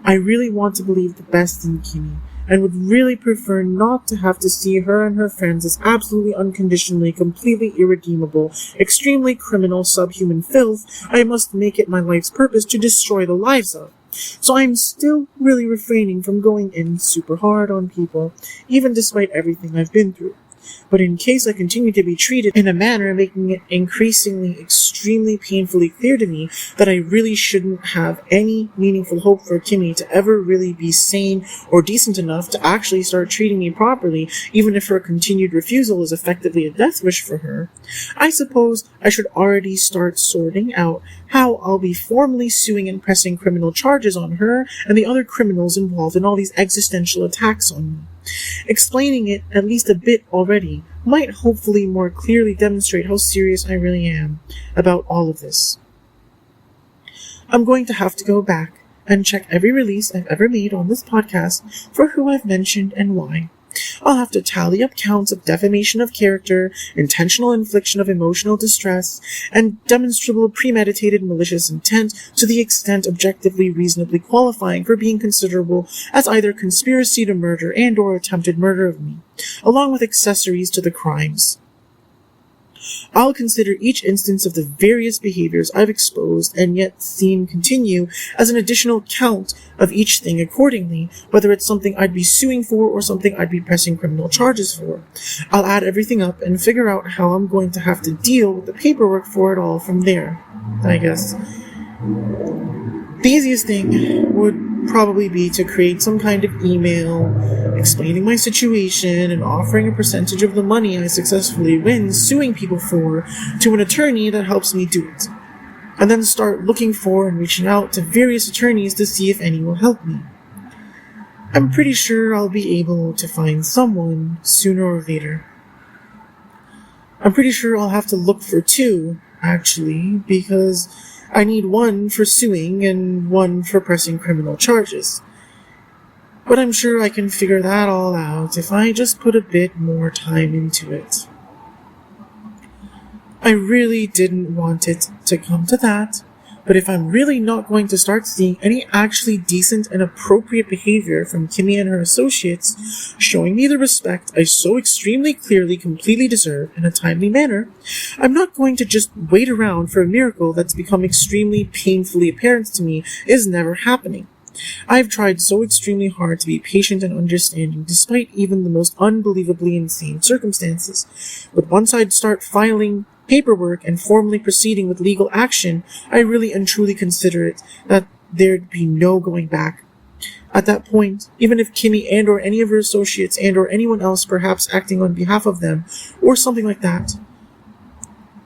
I really want to believe the best in Kimmy, and would really prefer not to have to see her and her friends as absolutely unconditionally, completely irredeemable, extremely criminal, subhuman filth I must make it my life's purpose to destroy the lives of. So I'm still really refraining from going in super hard on people, even despite everything I've been through. But in case I continue to be treated in a manner making it increasingly, extremely painfully clear to me that I really shouldn't have any meaningful hope for Kimmy to ever really be sane or decent enough to actually start treating me properly, even if her continued refusal is effectively a death wish for her, I suppose I should already start sorting out how I'll be formally suing and pressing criminal charges on her and the other criminals involved in all these existential attacks on me. Explaining it at least a bit already might hopefully more clearly demonstrate how serious I really am about all of this. I'm going to have to go back and check every release I've ever made on this podcast for who I've mentioned and why. I'll have to tally up counts of defamation of character, intentional infliction of emotional distress, and demonstrable premeditated malicious intent to the extent objectively reasonably qualifying for being considerable as either conspiracy to murder and or attempted murder of me, along with accessories to the crimes. I'll consider each instance of the various behaviors I've exposed and yet seen continue as an additional count of each thing accordingly, whether it's something I'd be suing for or something I'd be pressing criminal charges for. I'll add everything up and figure out how I'm going to have to deal with the paperwork for it all from there, I guess. The easiest thing would probably be to create some kind of email explaining my situation and offering a percentage of the money I successfully win suing people for to an attorney that helps me do it, and then start looking for and reaching out to various attorneys to see if any will help me. I'm pretty sure I'll be able to find someone sooner or later. I'm pretty sure I'll have to look for two, actually, because I need one for suing and one for pressing criminal charges. But I'm sure I can figure that all out if I just put a bit more time into it. I really didn't want it to come to that, but if I'm really not going to start seeing any actually decent and appropriate behavior from Kimmy and her associates, showing me the respect I so extremely clearly completely deserve in a timely manner, I'm not going to just wait around for a miracle that's become extremely painfully apparent to me is never happening. I've tried so extremely hard to be patient and understanding despite even the most unbelievably insane circumstances, but once I'd start filing paperwork and formally proceeding with legal action, I really and truly consider it that there'd be no going back. At that point, even if Kimmy and or any of her associates and or anyone else perhaps acting on behalf of them, or something like that,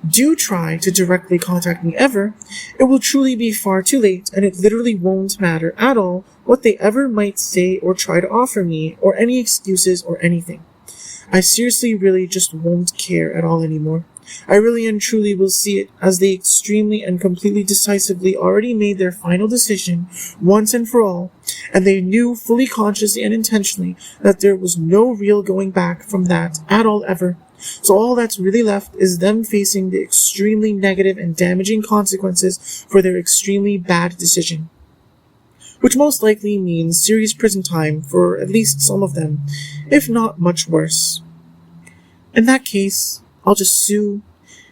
do try to directly contact me ever, it will truly be far too late, and it literally won't matter at all what they ever might say or try to offer me, or any excuses or anything. I seriously really just won't care at all anymore. I really and truly will see it as they extremely and completely decisively already made their final decision once and for all, and they knew fully consciously and intentionally that there was no real going back from that at all ever. So all that's really left is them facing the extremely negative and damaging consequences for their extremely bad decision, which most likely means serious prison time for at least some of them, if not much worse. In that case, I'll just sue,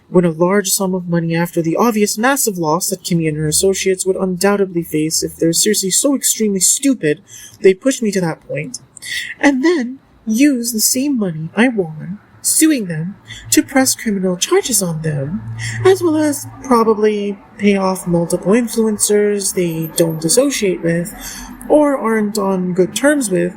win a large sum of money after the obvious massive loss that Kimmy and her associates would undoubtedly face if they're seriously so extremely stupid they pushed me to that point, and then use the same money I won suing them to press criminal charges on them, as well as probably pay off multiple influencers they don't associate with or aren't on good terms with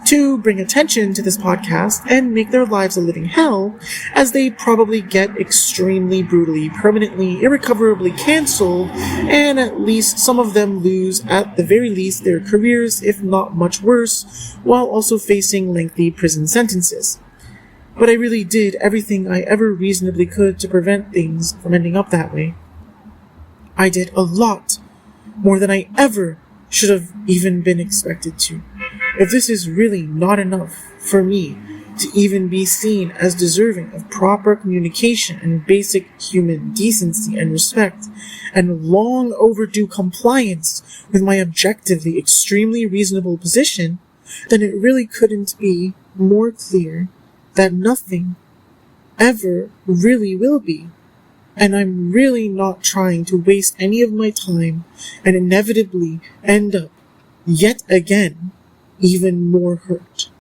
to bring attention to this podcast and make their lives a living hell, as they probably get extremely brutally, permanently, irrecoverably cancelled, and at least some of them lose, at the very least, their careers, if not much worse, while also facing lengthy prison sentences. But I really did everything I ever reasonably could to prevent things from ending up that way. I did a lot more than I ever should have even been expected to. If this is really not enough for me to even be seen as deserving of proper communication and basic human decency and respect, and long overdue compliance with my objectively extremely reasonable position, then it really couldn't be more clear that nothing ever really will be. And I'm really not trying to waste any of my time and inevitably end up, yet again, even more hurt.